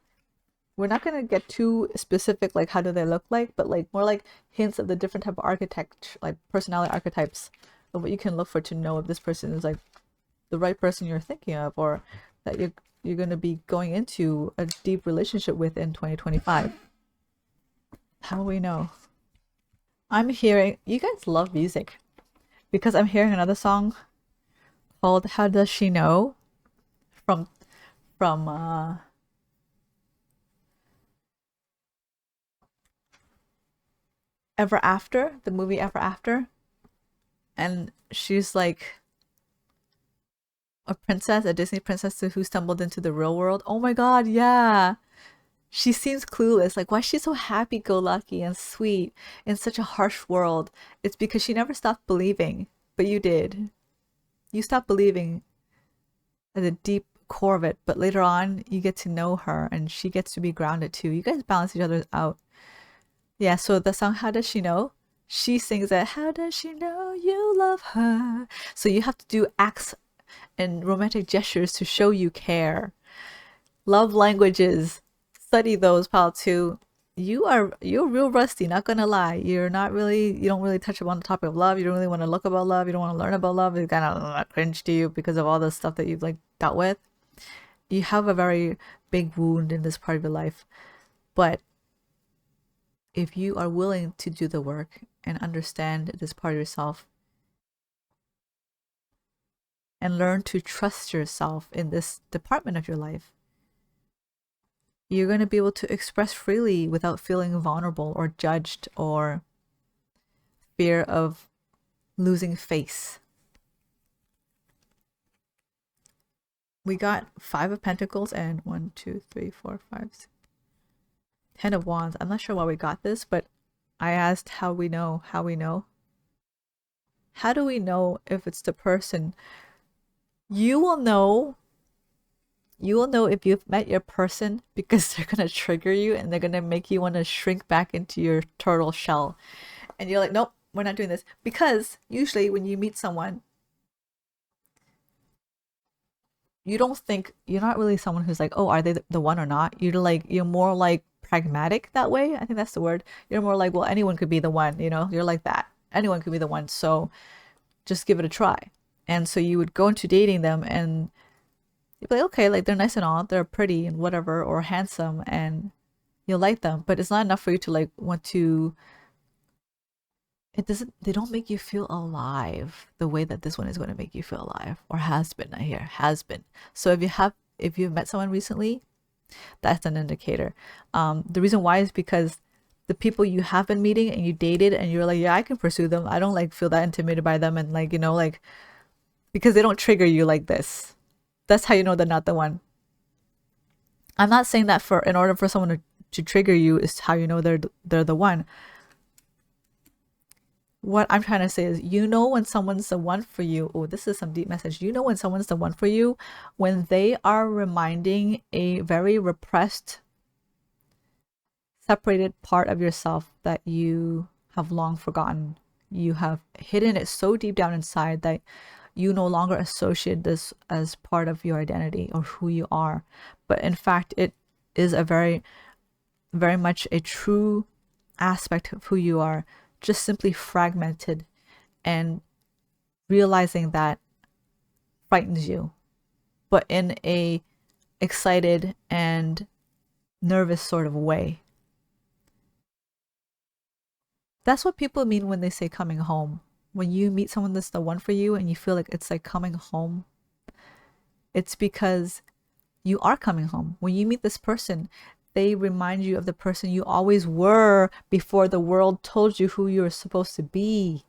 [SPEAKER 1] We're not going to get too specific, like how do they look like, but like more like hints of the different type of archetype, like personality archetypes of what you can look for to know if this person is like the right person you're thinking of, or that you're going to be going into a deep relationship with in 2025. How will we know? I'm hearing, you guys love music, because I'm hearing another song called How Does She Know from Ever After, the movie Ever After. And she's like a princess, a Disney princess who stumbled into the real world. Oh my god, yeah. She seems clueless. Like, why is she so happy-go-lucky and sweet in such a harsh world? It's because she never stopped believing. But you did. You stopped believing at the deep core of it. But later on, you get to know her, and she gets to be grounded too. You guys balance each other out. Yeah, so the song How Does She Know? She sings that, how does she know you love her? So you have to do acts and romantic gestures to show you care. Love languages. Study those, pal, too. You're real rusty, not gonna lie. You don't really touch upon the topic of love. You don't really want to look about love. You don't want to learn about love. It's kind of cringe to you because of all the stuff that you've like dealt with. You have a very big wound in this part of your life. But if you are willing to do the work and understand this part of yourself and learn to trust yourself in this department of your life, you're going to be able to express freely without feeling vulnerable or judged or fear of losing face. We got 5 of Pentacles and 1, 2, 3, 4, 5, 6, 10 of Wands. I'm not sure why we got this, but I asked how we know. How we know? How do we know if it's the person? You will know. You will know if you've met your person because they're gonna trigger you and they're gonna make you want to shrink back into your turtle shell. And you're like, nope, we're not doing this. Because usually when you meet someone, you don't think, you're not really someone who's like, oh, are they the one or not? You're more like pragmatic that way. I think that's the word. You're more like, well, anyone could be the one, you know? You're like that. Anyone could be the one. So just give it a try. And so you would go into dating them and you'd be like, okay, like they're nice and all, they're pretty and whatever, or handsome, and you'll like them, but it's not enough for you to like want to. It doesn't. They don't make you feel alive the way that this one is going to make you feel alive, or has been. I hear has been. So if you've met someone recently, that's an indicator. The reason why is because the people you have been meeting and you dated and you're like, yeah, I can pursue them. I don't like feel that intimidated by them, and like, you know, like, because they don't trigger you like this. That's how you know they're not the one. I'm not saying that for in order for someone to trigger you is how you know they're the one. What I'm trying to say is, you know when someone's the one for you. Oh, this is some deep message. You know when someone's the one for you when they are reminding a very repressed, separated part of yourself that you have long forgotten. You have hidden it so deep down inside that you no longer associate this as part of your identity or who you are. But in fact, it is a very, very much a true aspect of who you are, just simply fragmented, and realizing that frightens you, but in a excited and nervous sort of way. That's what people mean when they say coming home. When you meet someone that's the one for you and you feel like it's like coming home, it's because you are coming home. When you meet this person, they remind you of the person you always were before the world told you who you were supposed to be.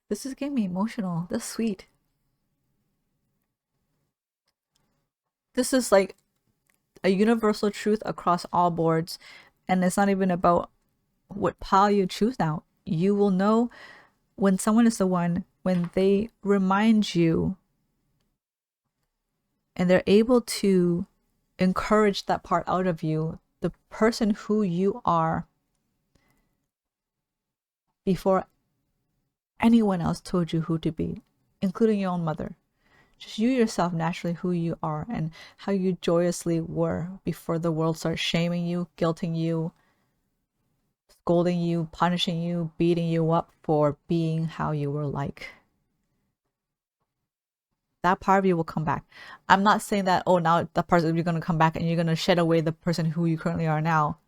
[SPEAKER 1] This is getting me emotional. That's sweet. This is like a universal truth across all boards. And it's not even about what pile you choose now. You will know when someone is the one when they remind you and they're able to encourage that part out of you, the person who you are before anyone else told you who to be, including your own mother. Just you yourself, naturally who you are and how you joyously were before the world starts shaming you, guilting you, scolding you, punishing you, beating you up for being how you were like. That part of you will come back. I'm not saying that, oh, now that part of you're going to come back and you're going to shed away the person who you currently are now.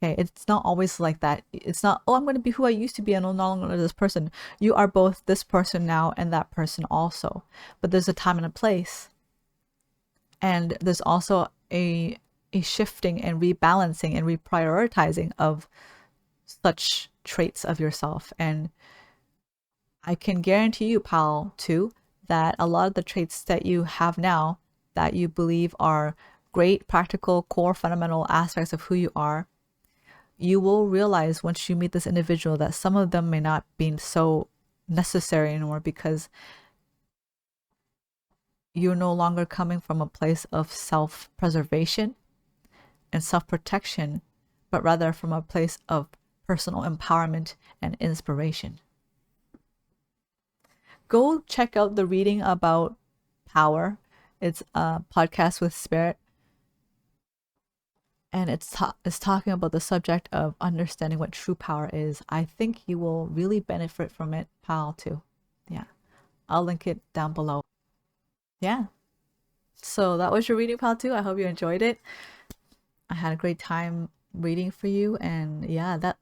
[SPEAKER 1] Okay, it's not always like that. It's not, oh, I'm going to be who I used to be and no longer this person. You are both this person now and that person also. But there's a time and a place. And there's also a shifting and rebalancing and reprioritizing of such traits of yourself. And I can guarantee you, pal, too, that a lot of the traits that you have now that you believe are great, practical, core, fundamental aspects of who you are, you will realize once you meet this individual that some of them may not be so necessary anymore because you're no longer coming from a place of self-preservation and self-protection, but rather from a place of personal empowerment and inspiration. Go check out the reading about power It's a podcast with Spirit, and it's talking about the subject of understanding what true power is. I think you will really benefit from it, pal, too. Yeah, I'll link it down below. Yeah. So that was your reading, pal, too. I hope you enjoyed it. I had a great time reading for you, and yeah, that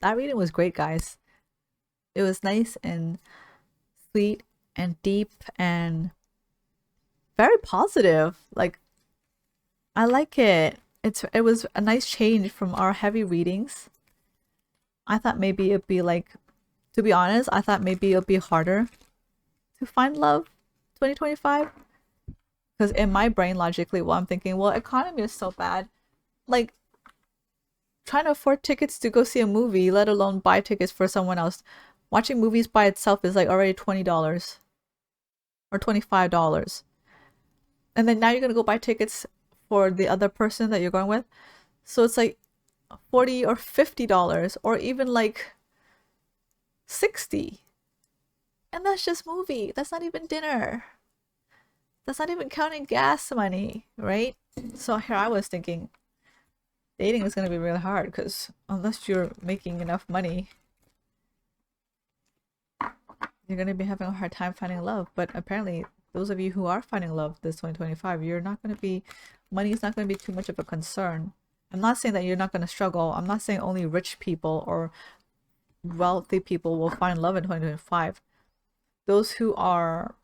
[SPEAKER 1] reading was great, guys. It was nice and sweet and deep and very positive. Like, I like it. It was a nice change from our heavy readings. I thought maybe it'd be like, to be honest, I thought maybe it'd be harder to find love 2025. Because in my brain, logically, well, I'm thinking, well, economy is so bad. Like, trying to afford tickets to go see a movie, let alone buy tickets for someone else. Watching movies by itself is like already $20 or $25. And then now you're gonna go buy tickets for the other person that you're going with. So it's like $40 or $50 or even like 60. And that's just movie. That's not even dinner. That's not even counting gas money, right? So here I was thinking dating is gonna be really hard because unless you're making enough money, you're gonna be having a hard time finding love. But apparently those of you who are finding love this 2025, you're not gonna be money is not gonna be too much of a concern. I'm not saying that you're not gonna struggle. I'm not saying only rich people or wealthy people will find love in 2025. Those who are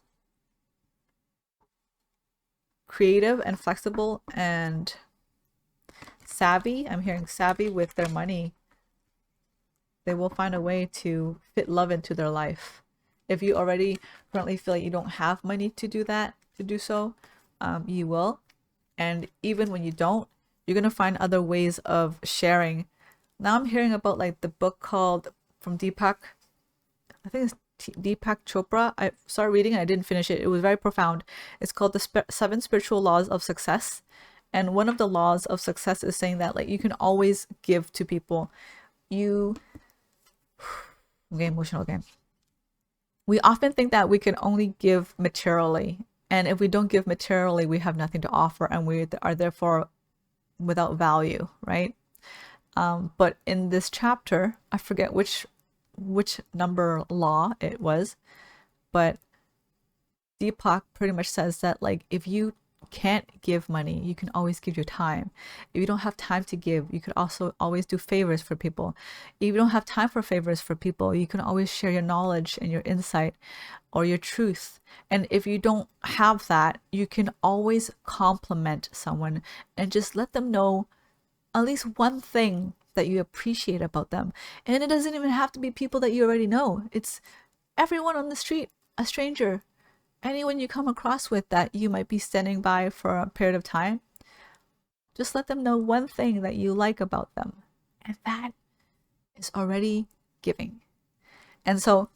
[SPEAKER 1] creative and flexible and savvy, I'm hearing savvy with their money, they will find a way to fit love into their life. If you already currently feel like you don't have money to do that, to do so, you will. And even when you don't, you're gonna find other ways of sharing. Now I'm hearing about like the book called from Deepak. I think it's Deepak Chopra. I started reading and I didn't finish it. It was very profound. It's called the Seven Spiritual Laws of Success. And one of the laws of success is saying that like you can always give to people. I'm getting emotional again. We often think that we can only give materially. And if we don't give materially, we have nothing to offer and we are therefore without value, right? But in this chapter, I forget which number law it was, but Deepak pretty much says that like if you can't give money, you can always give your time. If you don't have time to give, you could also always do favors for people. If you don't have time for favors for people, you can always share your knowledge and your insight or your truth. And if you don't have that, you can always compliment someone and just let them know at least one thing that you appreciate about them. And it doesn't even have to be people that you already know. It's everyone on the street, a stranger, anyone you come across with that you might be standing by for a period of time. Just let them know one thing that you like about them. And that is already giving. And so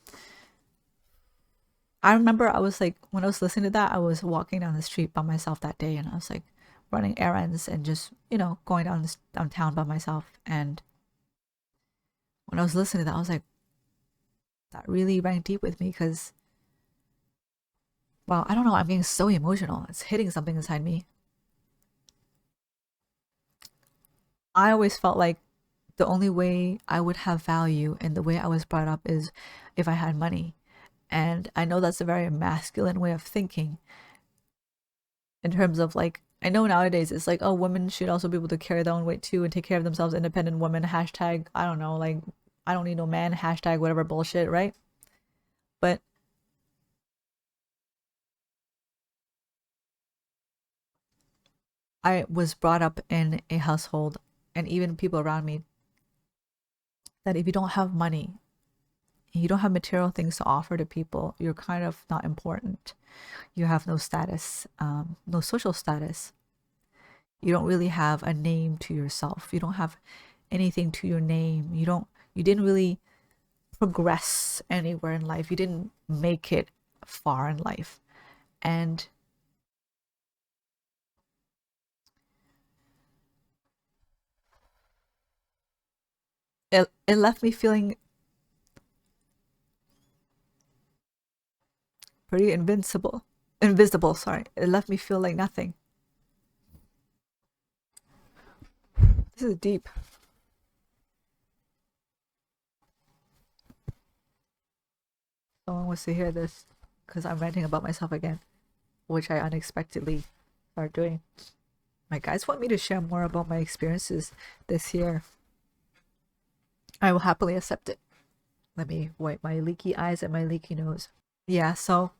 [SPEAKER 1] I remember I was like, when I was listening to that, I was walking down the street by myself that day and I was like running errands and just, going downtown by myself. And when I was listening to that, I was like, that really rang deep with me because, well, I don't know, I'm getting so emotional. It's hitting something inside me. I always felt like the only way I would have value and the way I was brought up is if I had money. And I know that's a very masculine way of thinking in terms of like, I know nowadays it's like, oh, women should also be able to carry their own weight too and take care of themselves, independent women, hashtag, I don't know, like, I don't need no man, hashtag, whatever bullshit, right? But I was brought up in a household and even people around me that if you don't have money, you don't have material things to offer to people, you're kind of not important. You have no status, no social status. You don't really have a name to yourself. You don't have anything to your name. You didn't really progress anywhere in life. You didn't make it far in life. And it left me feeling pretty invincible. invisible, sorry. It left me feel like nothing. This is deep. Someone wants to hear this because I'm ranting about myself again, which I unexpectedly started doing. My guys want me to share more about my experiences this year. I will happily accept it. Let me wipe my leaky eyes and my leaky nose. Yeah, so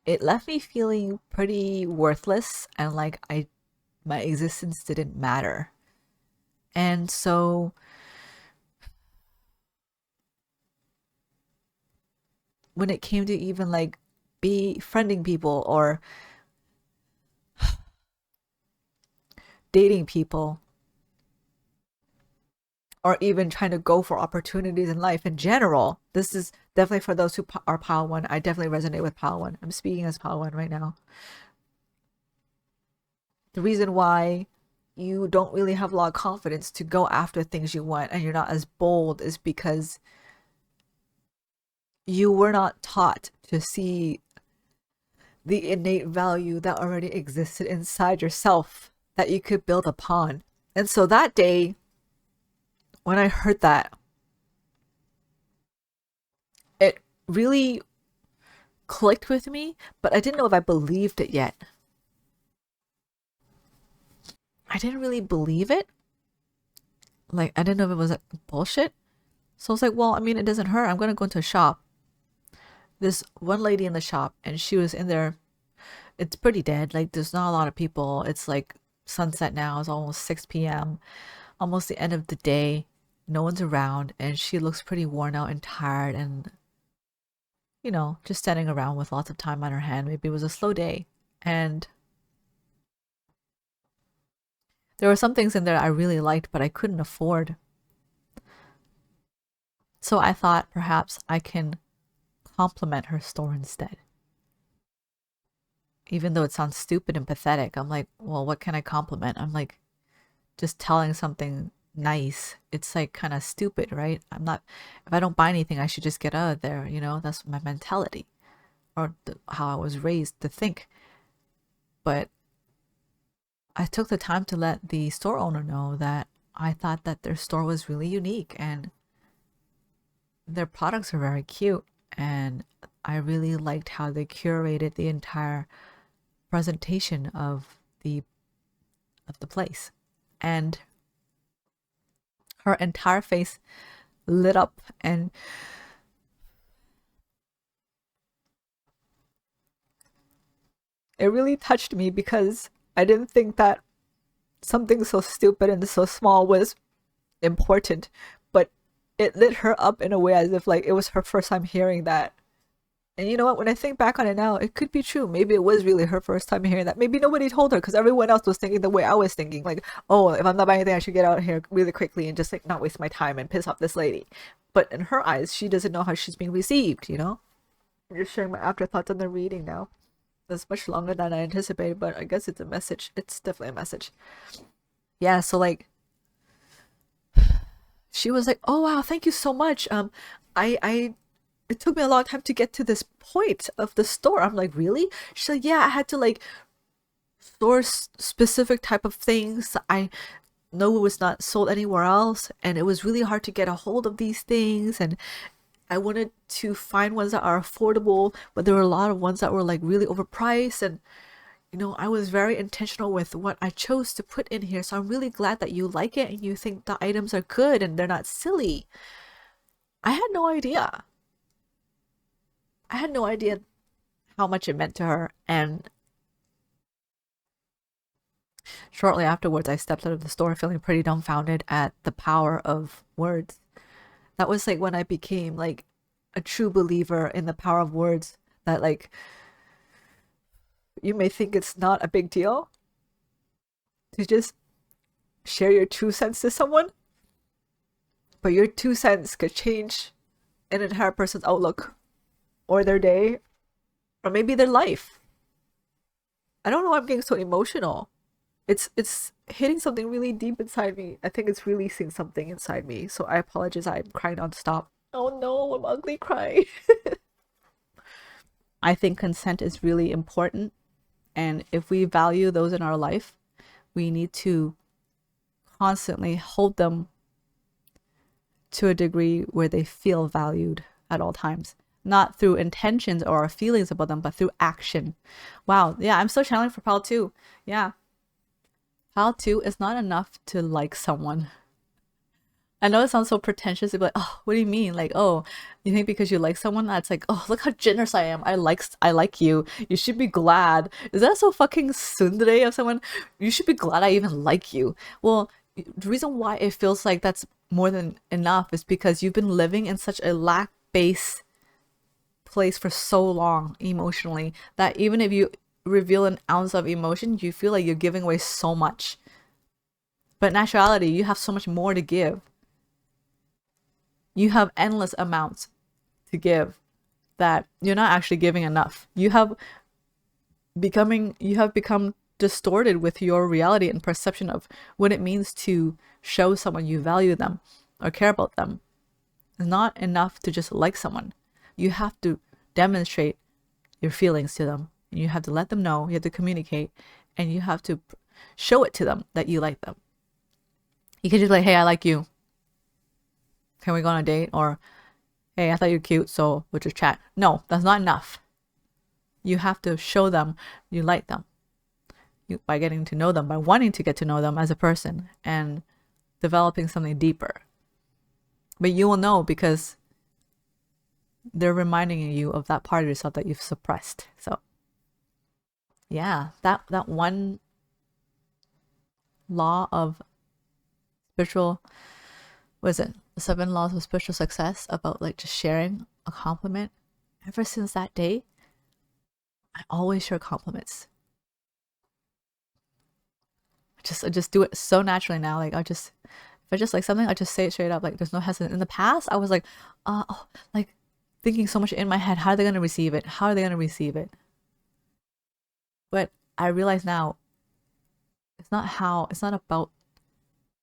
[SPEAKER 1] it left me feeling pretty worthless and like my existence didn't matter. And so when it came to even like befriending people or dating people or even trying to go for opportunities in life in general, this is definitely for those who are Pile 1. I definitely resonate with Pile 1. I'm speaking as Pile 1 right now. The reason why you don't really have a lot of confidence to go after things you want and you're not as bold is because you were not taught to see the innate value that already existed inside yourself that you could build upon. And so that day, when I heard that, it really clicked with me, but I didn't know if I believed it yet. I didn't really believe it. Like, I didn't know if it was like bullshit. So I was like, well, I mean, it doesn't hurt. I'm going to go into a shop. There's one lady in the shop, and she was in there. It's pretty dead. Like, there's not a lot of people. It's like sunset now. It's almost 6 p.m., almost the end of the day. No one's around, and she looks pretty worn out and tired and, just standing around with lots of time on her hand. Maybe it was a slow day. And there were some things in there I really liked, but I couldn't afford. So I thought perhaps I can compliment her store instead. Even though it sounds stupid and pathetic, I'm like, well, what can I compliment? I'm like, just telling something nice. It's like kind of stupid, right? If I don't buy anything, I should just get out of there. That's my mentality or how I was raised to think. But I took the time to let the store owner know that I thought that their store was really unique and their products are very cute. And I really liked how they curated the entire presentation of the place. And her entire face lit up, and it really touched me because I didn't think that something so stupid and so small was important, but it lit her up in a way as if like it was her first time hearing that. And you know what? When I think back on it now, it could be true. Maybe it was really her first time hearing that. Maybe nobody told her because everyone else was thinking the way I was thinking. Like, oh, if I'm not buying anything, I should get out of here really quickly and just like not waste my time and piss off this lady. But in her eyes, she doesn't know how she's being received. I'm just sharing my afterthoughts on the reading now. It's much longer than I anticipated, but I guess it's a message. It's definitely a message. Yeah, so like she was like, "Oh wow, thank you so much. I it took me a long time to get to this point of the store." I'm like, "Really?" She's like, "Yeah, I had to like source specific type of things I know it was not sold anywhere else, and it was really hard to get a hold of these things, and I wanted to find ones that are affordable, but there were a lot of ones that were like really overpriced, and I was very intentional with what I chose to put in here. So I'm really glad that you like it and you think the items are good and they're not silly." I had no idea. I had no idea how much it meant to her. And shortly afterwards, I stepped out of the store feeling pretty dumbfounded at the power of words. That was like when I became like a true believer in the power of words, that like you may think it's not a big deal to just share your 2 cents to someone, but your 2 cents could change an entire person's outlook or their day or maybe their life. I don't know why I'm getting so emotional. It's hitting something really deep inside me. I think it's releasing something inside me. So I apologize. I'm crying nonstop. Oh no, I'm ugly crying. I think consent is really important. And if we value those in our life, we need to constantly hold them to a degree where they feel valued at all times. Not through intentions or our feelings about them, but through action. Wow. Yeah, I'm still channeling for pile 2. Yeah. Pile 2 is not enough to like someone. I know it sounds so pretentious to be like, oh, what do you mean? Like, oh, you think because you like someone that's like, oh, look how generous I am. I like you. You should be glad. Is that so fucking tsundere of someone? You should be glad I even like you. Well, the reason why it feels like that's more than enough is because you've been living in such a lack-based place for so long emotionally that even if you reveal an ounce of emotion, you feel like you're giving away so much. But in actuality, you have so much more to give. You have endless amounts to give that you're not actually giving enough. You have become distorted with your reality and perception of what it means to show someone you value them or care about them. It's not enough to just like someone. You have to demonstrate your feelings to them. You have to let them know, you have to communicate, and you have to show it to them that you like them. You can just be like, hey, I like you. Can we go on a date? Or, hey, I thought you were cute, so we'll just chat. No, that's not enough. You have to show them you like them by getting to know them, by wanting to get to know them as a person and developing something deeper. But you will know because they're reminding you of that part of yourself that you've suppressed. So yeah, that one law of spiritual, what is it? The 7 laws of spiritual success about like just sharing a compliment. Ever since that day, I always share compliments. I just do it so naturally now. Like if I just like something, I just say it straight up. Like there's no hesitation. In the past, I was like, oh, like thinking so much in my head. How are they gonna receive it? How are they gonna receive it? But I realize now, it's not about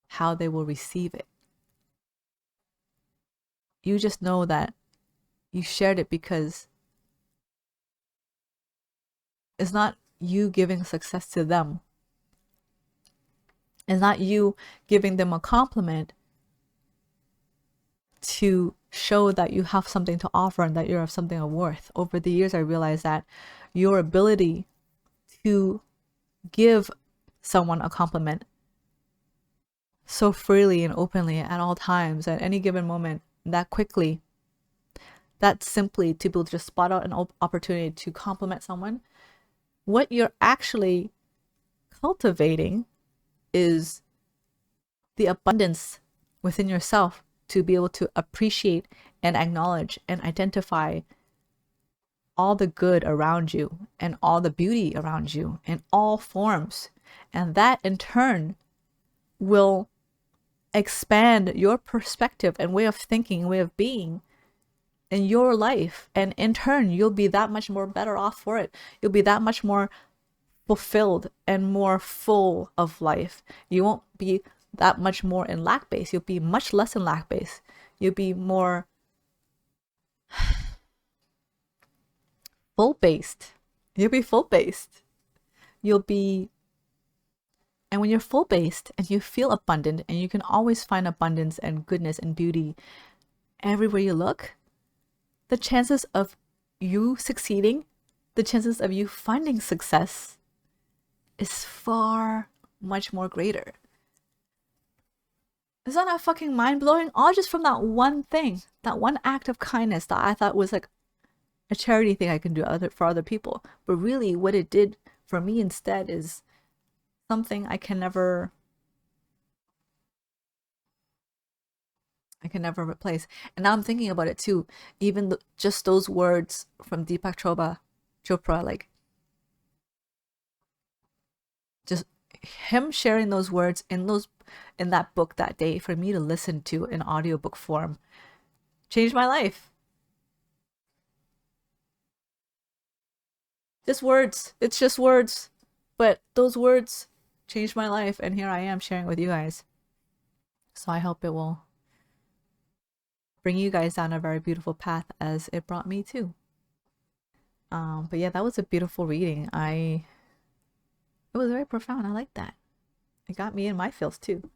[SPEAKER 1] how they will receive it. You just know that you shared it because it's not you giving success to them. It's not you giving them a compliment to show that you have something to offer and that you're of something of worth. Over the years, I realized that your ability to give someone a compliment so freely and openly at all times, at any given moment, that quickly, that simply to be able to just spot out an opportunity to compliment someone, what you're actually cultivating is the abundance within yourself to be able to appreciate and acknowledge and identify all the good around you and all the beauty around you in all forms. And that in turn will expand your perspective and way of thinking, way of being in your life. And in turn, you'll be that much more better off for it. You'll be that much more fulfilled and more full of life. You won't be that much more in lack base. You'll be much less in lack base. You'll be more full based. You'll be full based. You'll be, and when you're full based and you feel abundant and you can always find abundance and goodness and beauty everywhere you look, the chances of you succeeding, the chances of you finding success is far much more greater. Isn't that fucking mind blowing? All just from that one thing, that one act of kindness that I thought was like a charity thing I can do for other people. But really, what it did for me instead is something I can never replace. And now I'm thinking about it too. Even just those words from Deepak Chopra, like just him sharing those words in that book that day for me to listen to in audiobook form changed my life. Just words. It's just words. But those words changed my life, and here I am sharing with you guys. So I hope it will bring you guys down a very beautiful path as it brought me to. But yeah, that was a beautiful reading. It was very profound. I like that. It got me in my feels too.